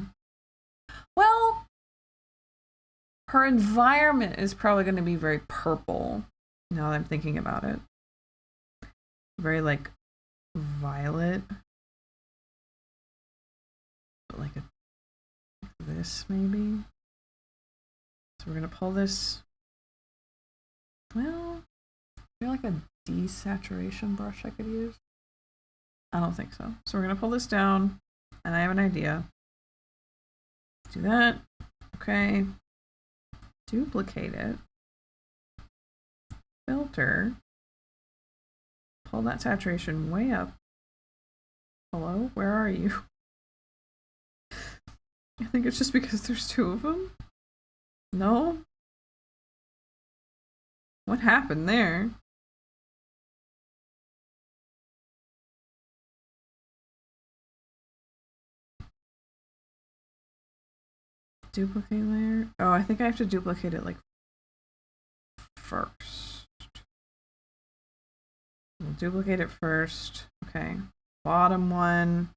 Well, her environment is probably going to be very purple, now that I'm thinking about it. Very, like, violet. But like this, maybe? So we're going to pull this. Well, is there like a desaturation brush I could use? I don't think so. So we're going to pull this down, and I have an idea. Do that. Okay. Duplicate it. Filter. Pull that saturation way up. Hello? Where are you? I think it's just because there's two of them. No? What happened there? Duplicate layer? Oh, I think I have to duplicate it like first. We'll duplicate it first. Okay. Bottom one.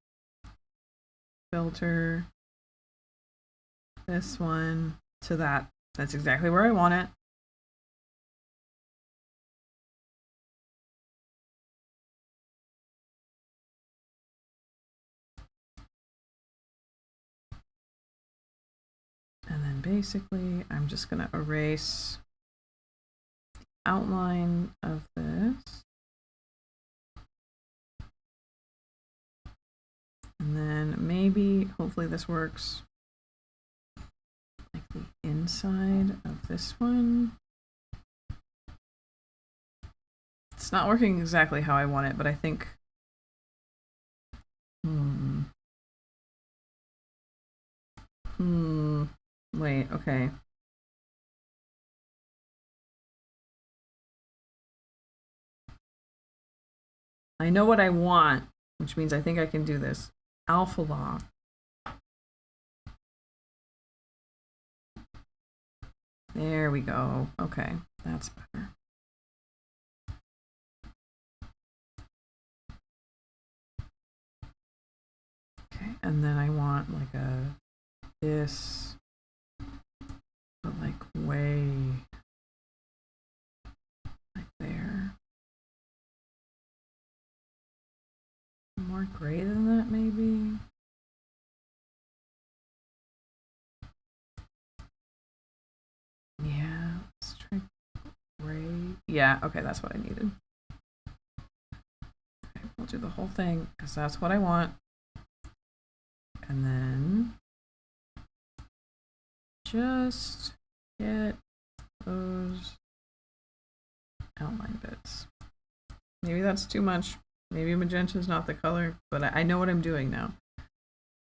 Filter. This one to that. That's exactly where I want it. And then basically, I'm just going to erase the outline of this. And then maybe, hopefully this works, like the inside of this one. It's not working exactly how I want it, but I think, wait, okay. I know what I want, which means I think I can do this. Alpha lock. There we go. Okay, that's better. Okay, and then I want like this, but like way like there. More gray than that, maybe. Yeah, let's try gray. Yeah, okay, that's what I needed. Okay, we'll do the whole thing because that's what I want. And then just get those outline bits. Maybe that's too much. Maybe magenta is not the color, but I know what I'm doing now.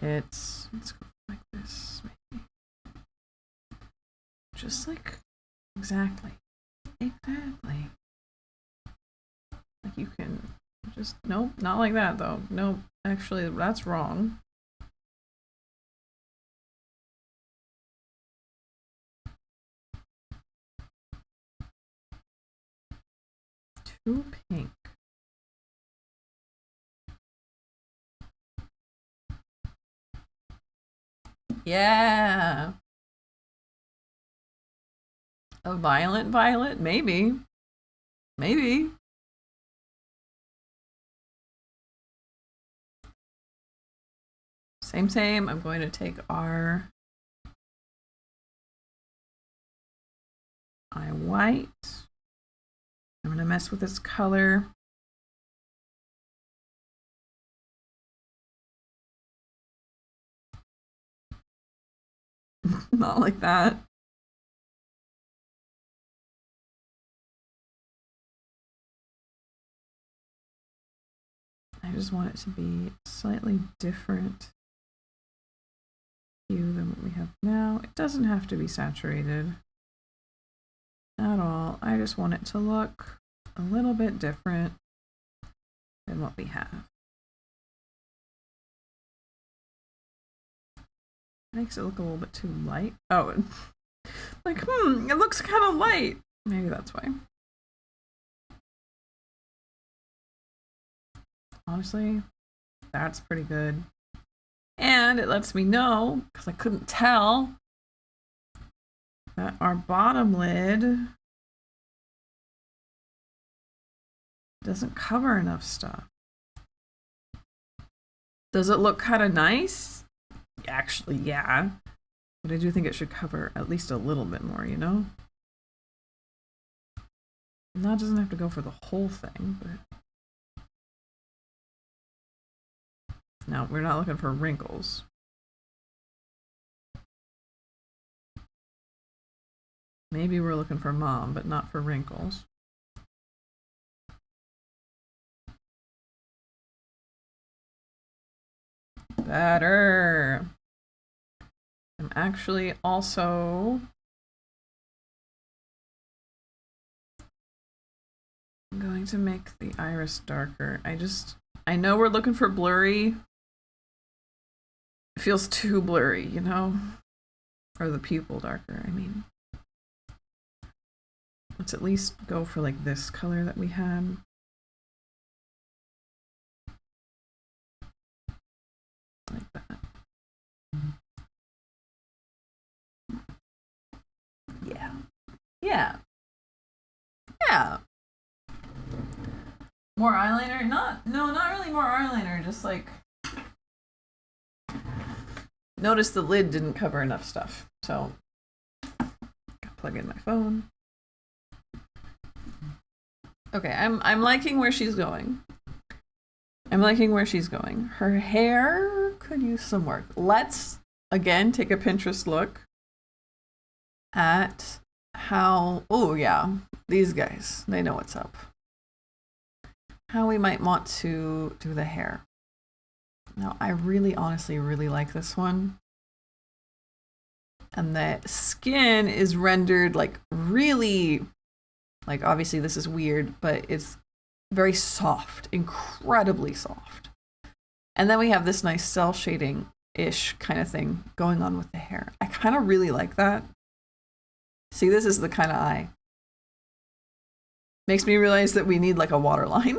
Let's go like this, maybe. Just like, exactly. Like you can just, nope, not like that though. Nope, actually that's wrong. Too pink. Yeah. A violent violet? Maybe. Maybe. Same. I'm going to take our eye white. I'm going to mess with this color. Not like that. I just want it to be slightly different hue than what we have now. It doesn't have to be saturated at all. I just want it to look a little bit different than what we have. Makes it look a little bit too light. Oh, like, it looks kind of light. Maybe that's why. Honestly, that's pretty good. And it lets me know, because I couldn't tell, that our bottom lid doesn't cover enough stuff. Does it look kind of nice? Actually, yeah. But I do think it should cover at least a little bit more, you know? And that doesn't have to go for the whole thing, but... No, we're not looking for wrinkles. Maybe we're looking for mom, but not for wrinkles. Better. I'm actually also going to make the iris darker. I know we're looking for blurry. It feels too blurry, you know? Or the pupil darker, I mean. Let's at least go for like this color that we had. Like that. Yeah. Yeah. Yeah. More eyeliner? No, not really more eyeliner, just like... Notice the lid didn't cover enough stuff, so... Plug in my phone. Okay, I'm liking where she's going. Her hair could use some work. Let's, again, take a Pinterest look at how... Oh, yeah. These guys, they know what's up. How we might want to do the hair. Now, I really, honestly, really like this one. And the skin is rendered like really, like obviously this is weird, but it's very soft, incredibly soft. And then we have this nice cell shading-ish kind of thing going on with the hair. I kind of really like that. See, this is the kind of eye. Makes me realize that we need like a waterline.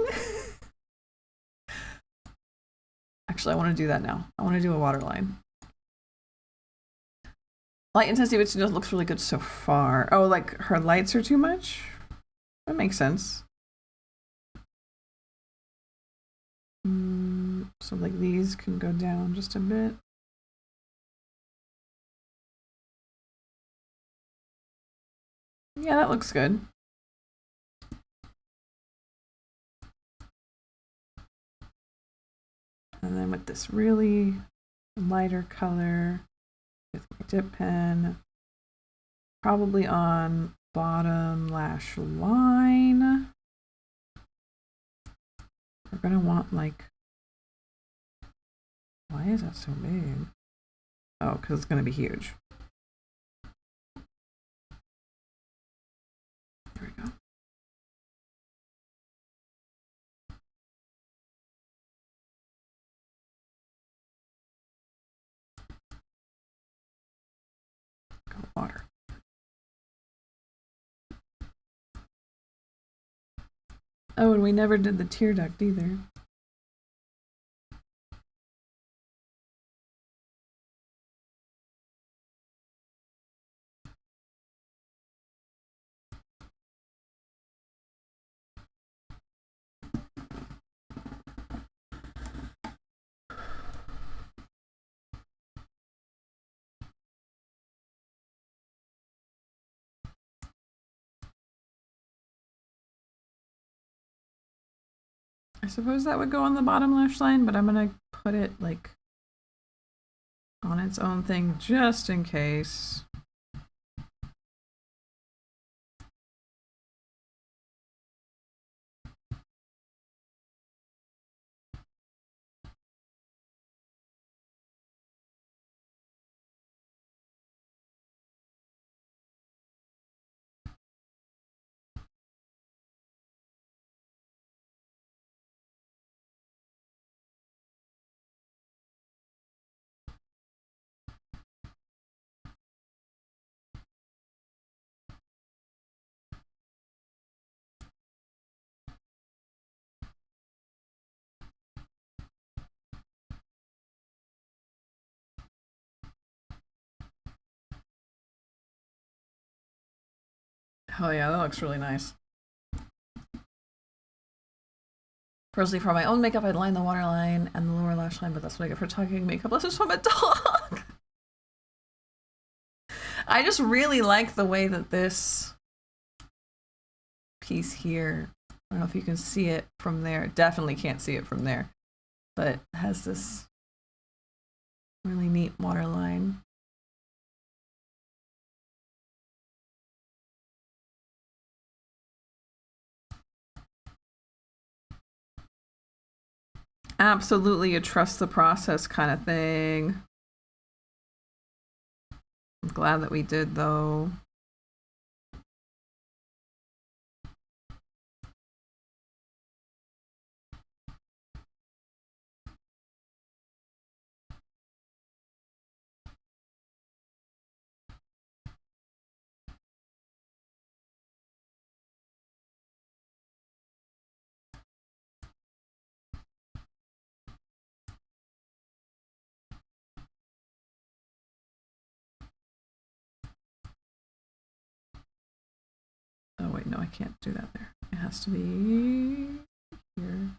Actually, I want to do that now. I want to do a waterline. Light intensity, which just looks really good so far. Oh, like her lights are too much? That makes sense. So like these can go down just a bit. Yeah, that looks good. And then with this really lighter color with my dip pen, probably on bottom lash line. We're gonna want like, why is that so big? Oh, because it's gonna be huge. There we go. Water. Oh, and we never did the tear duct either. I suppose that would go on the bottom lash line, but I'm gonna put it like on its own thing just in case. Oh yeah, that looks really nice. Personally, for my own makeup, I'd line the waterline and the lower lash line, but that's what I get for talking makeup lessons from a dog. I just really like the way that this piece here, I don't know if you can see it from there, definitely can't see it from there, but it has this really neat waterline. Absolutely a trust the process kind of thing. I'm glad that we did though. Oh wait, no, I can't do that there. It has to be here.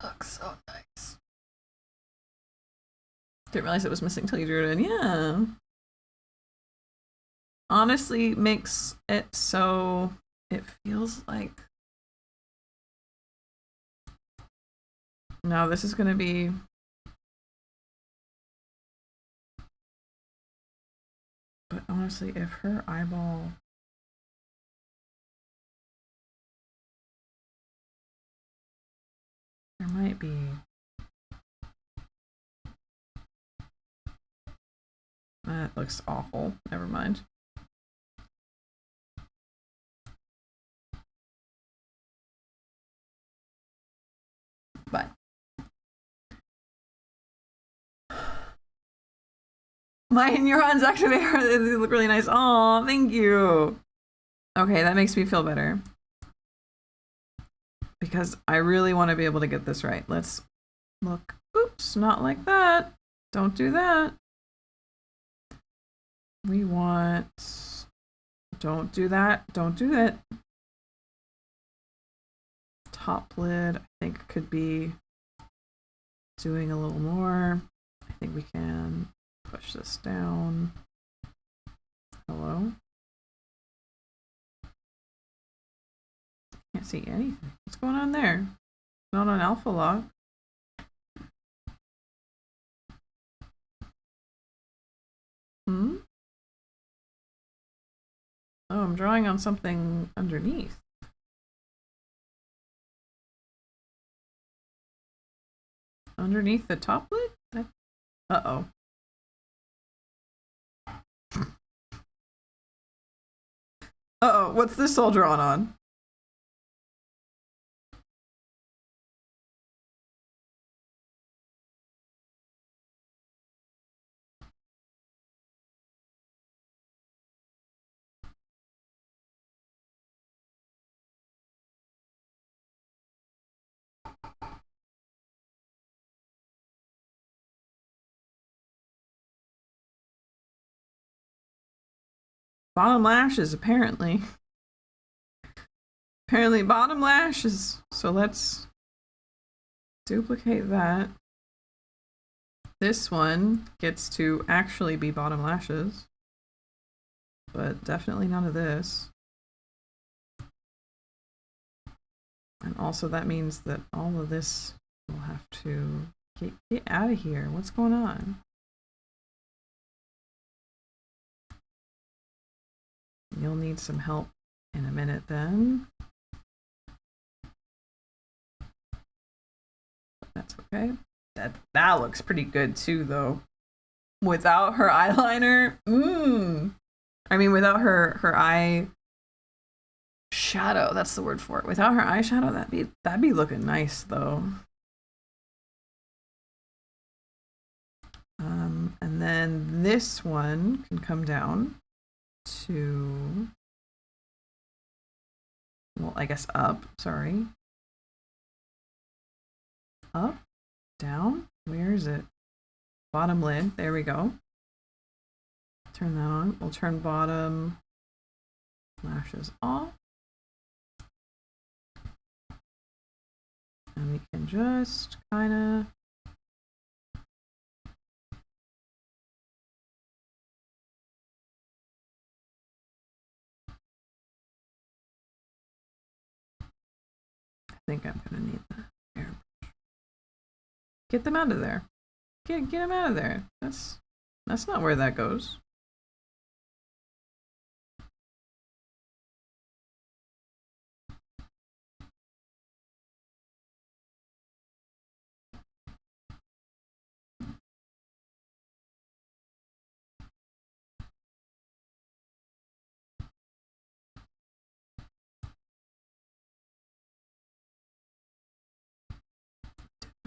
Looks so nice. Didn't realize it was missing till you drew it in. Yeah. Honestly, makes it so it feels like... No, this is going to be... But honestly, if her eyeball... There might be... That looks awful. Never mind. But my neurons activate. They look really nice. Oh, thank you. Okay, that makes me feel better. Because I really want to be able to get this right. Let's look. Oops, not like that. Don't do that. We want... Don't do that. Don't do that. Top lid, I think, could be doing a little more. I think we can push this down. Hello? Can't see anything. What's going on there? Not on alpha lock. Hmm? Oh, I'm drawing on something underneath. Underneath the top lid? Uh-oh. Uh-oh, what's this all drawn on? Bottom lashes, apparently. Apparently bottom lashes. So let's duplicate that. This one gets to actually be bottom lashes. But definitely none of this. And also that means that all of this will have to get out of here. What's going on? You'll need some help in a minute then. That's okay. That looks pretty good too, though. Without her eyeliner, I mean, without her eye shadow. That's the word for it. Without her eyeshadow, that'd be looking nice, though. And then this one can come down to, well, I guess up. Sorry. Up, down. Where is it? Bottom lid. There we go. Turn that on. We'll turn bottom lashes off. And we can just kind of I think I'm gonna need the airbrush. Get them out of there. Get them out of there. That's not where that goes.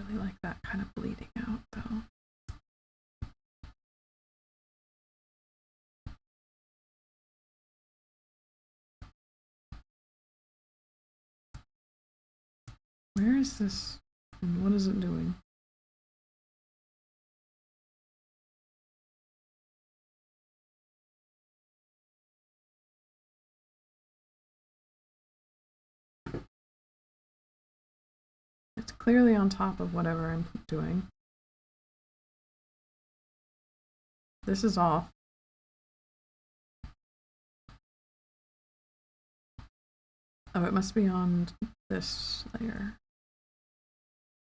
Really like that kind of bleeding out, though. Where is this? And what is it doing? It's clearly on top of whatever I'm doing. This is off. Oh, it must be on this layer.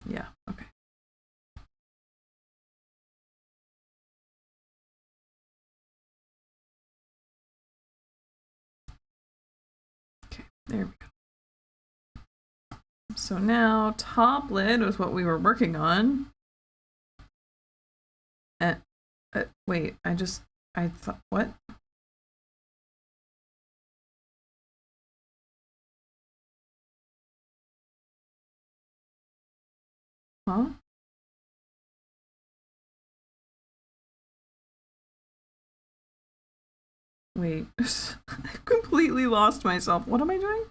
Yeah, okay. Okay, there we go. So now top lid was what we were working on. And wait, I thought, what? Huh? Wait, I completely lost myself. What am I doing?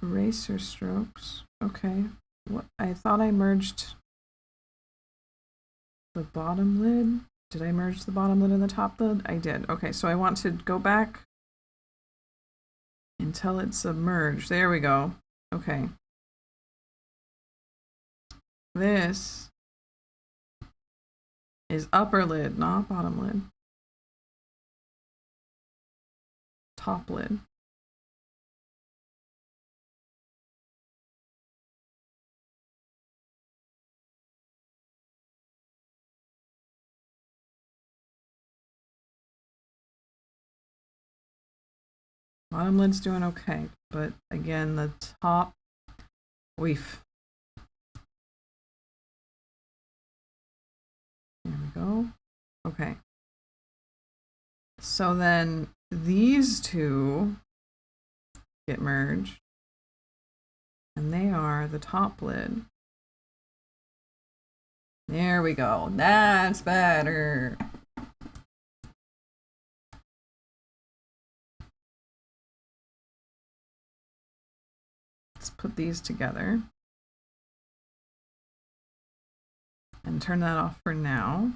Eraser strokes. Okay. What? I thought I merged the bottom lid. Did I merge the bottom lid and the top lid? I did. Okay, so I want to go back until it's submerged. There we go. Okay. This is upper lid, not bottom lid. Top lid. Bottom lid's doing okay, but again, the top, weef. There we go. Okay. So then these two get merged, and they are the top lid. There we go. That's better. Let's put these together and turn that off for now,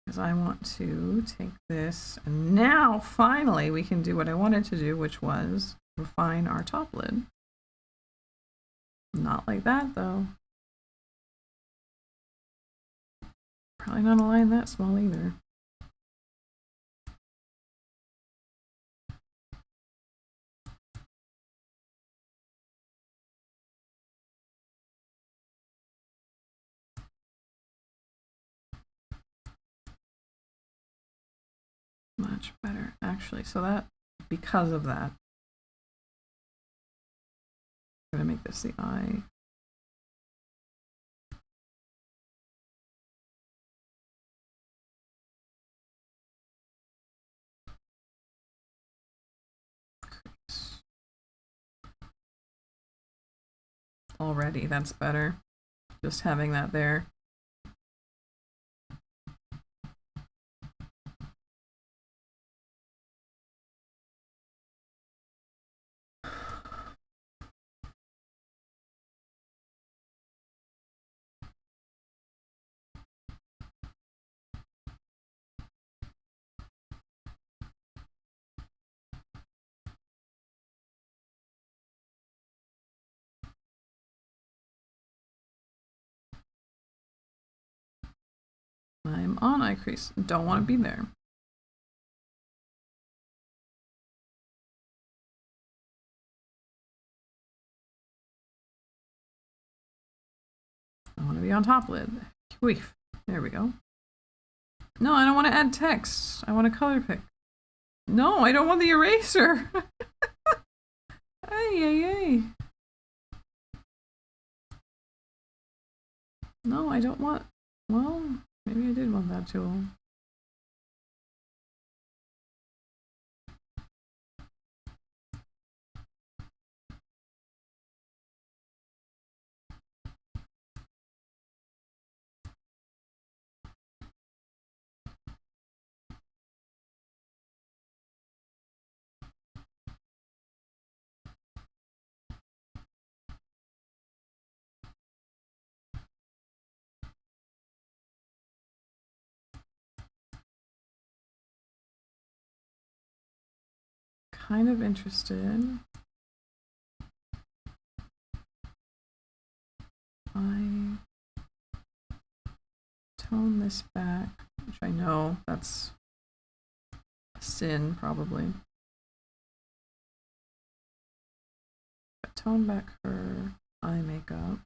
because I want to take this, and now finally we can do what I wanted to do, which was refine our top lid. Not like that though. Probably not a line that small either. Much better, actually. So that, because of that, I'm gonna make this the eye. Already, that's better. Just having that there. I'm on eye crease. Don't want to be there. I want to be on top lid. Weef. There we go. No, I don't want to add text. I want to color pick. No, I don't want the eraser. Ay, ay, ay. No, I don't want... Well, maybe I did want that tool. Kind of interested. I tone this back, which I know that's a sin probably. But tone back her eye makeup.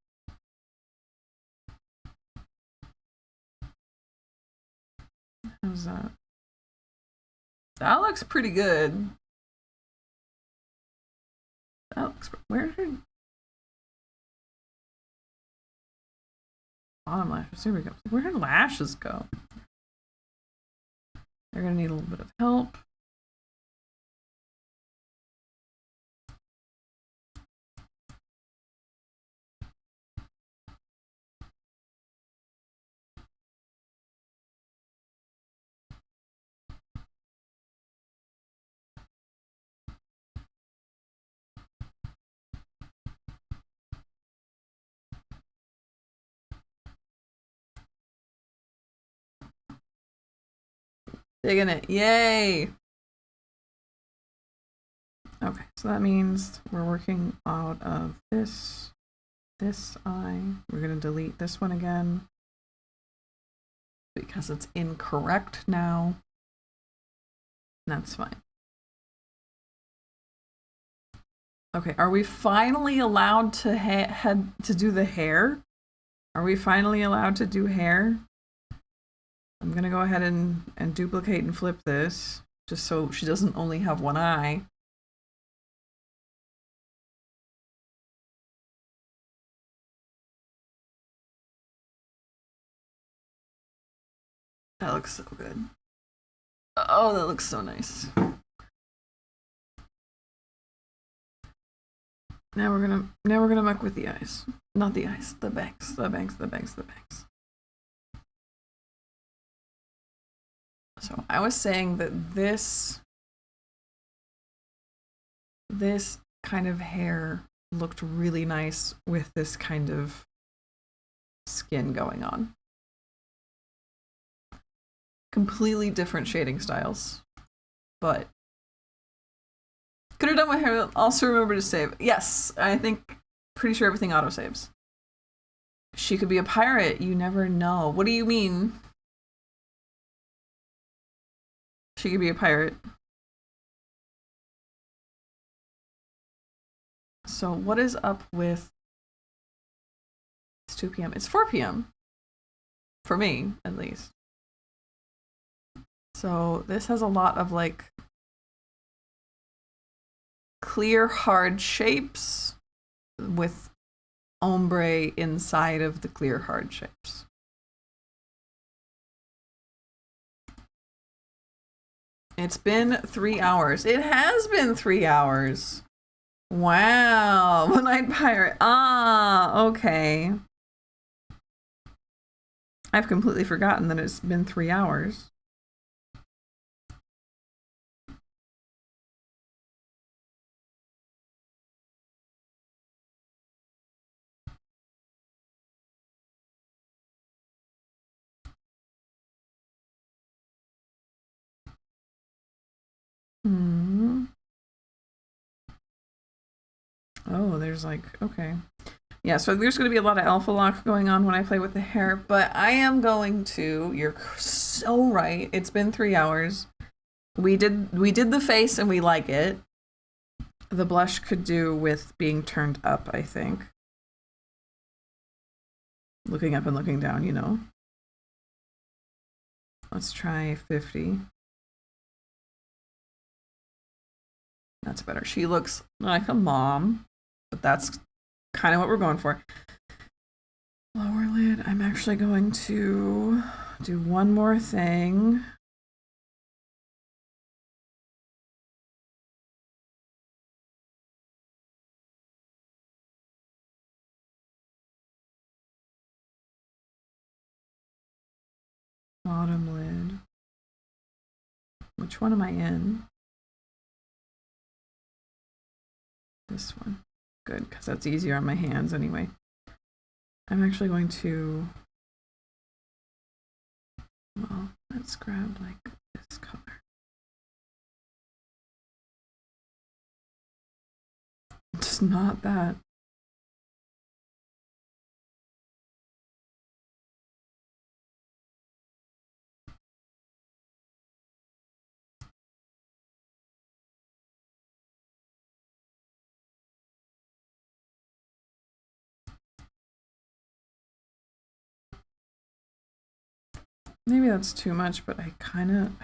How's that? That looks pretty good. That looks. Where did her bottom lashes? Here we go. Where did her lashes go? They're gonna need a little bit of help. Digging it. Yay! Okay, so that means we're working out of this eye. We're going to delete this one again because it's incorrect now. That's fine. Okay, are we finally allowed to to do the hair? Are we finally allowed to do hair? I'm gonna go ahead and duplicate and flip this, just so she doesn't only have one eye. That looks so good. Oh, that looks so nice. Now we're gonna muck with the eyes. Not the eyes, the bangs, the bangs, the bangs, the bangs. So I was saying that this kind of hair looked really nice with this kind of skin going on. Completely different shading styles, but could have done my hair. Also remember to save. Yes, I think pretty sure everything auto saves. She could be a pirate. You never know. What do you mean? She could be a pirate. So what is up with? It's 2 p.m. It's 4 p.m. for me, at least. So this has a lot of like clear, hard shapes with ombre inside of the clear, hard shapes. It's been 3 hours. It has been 3 hours. Wow. One Night Pirate. Ah, okay. I've completely forgotten that it's been 3 hours. Oh, there's like, okay. Yeah, so there's going to be a lot of alpha lock going on when I play with the hair, but I am going to, you're so right, it's been 3 hours. We did the face and we like it. The blush could do with being turned up, I think. Looking up and looking down, you know. Let's try 50. That's better. She looks like a mom, but that's kind of what we're going for. Lower lid. I'm actually going to do one more thing. Bottom lid. Which one am I in? This one. Good, because that's easier on my hands anyway. I'm actually going to, well, let's grab like this color. It's not that. Maybe that's too much, but I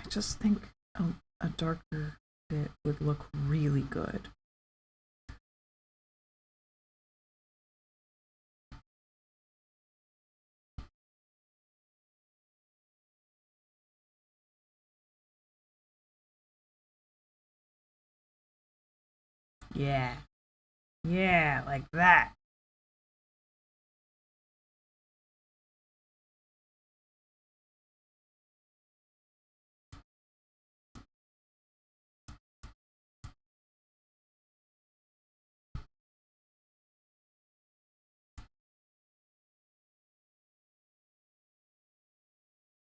just think a darker bit would look really good. Yeah. Yeah, like that.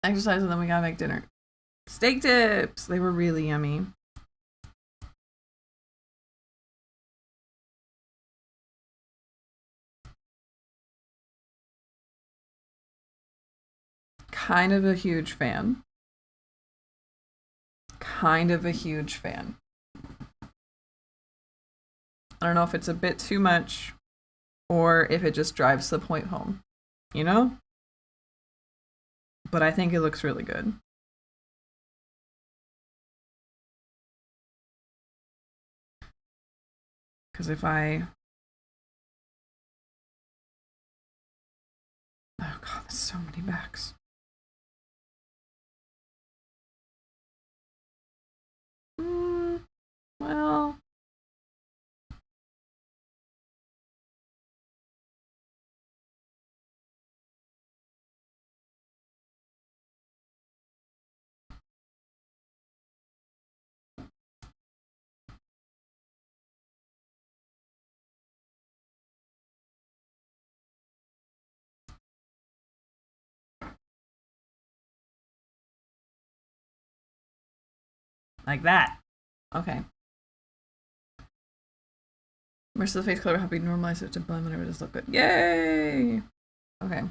Exercise and then we gotta make dinner. Steak tips! They were really yummy. Kind of a huge fan. Kind of a huge fan. I don't know if it's a bit too much or if it just drives the point home, you know? But I think it looks really good. Because if I... Oh god, there's so many backs. Well... Like that. Okay. Rest of the face color have been normalized it to blend whenever it does look good. Yay! Okay.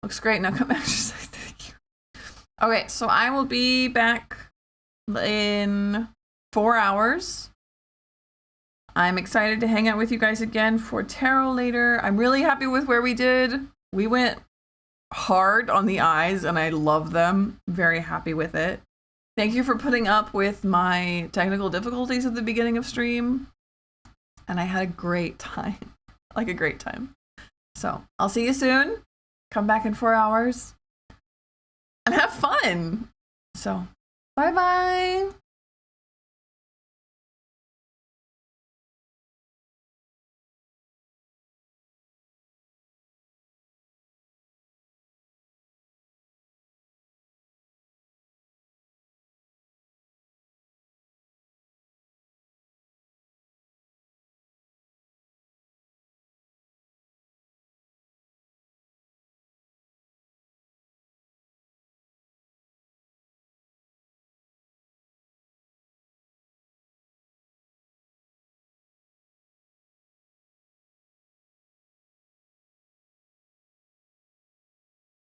Looks great. Now come exercise. Thank you. Okay, so I will be back in 4 hours. I'm excited to hang out with you guys again for tarot later. I'm really happy with where we did. We went hard on the eyes and I love them. Very happy with it. Thank you for putting up with my technical difficulties at the beginning of stream. And I had a great time. Like a great time. So I'll see you soon. Come back in 4 hours. And have fun. So, bye-bye.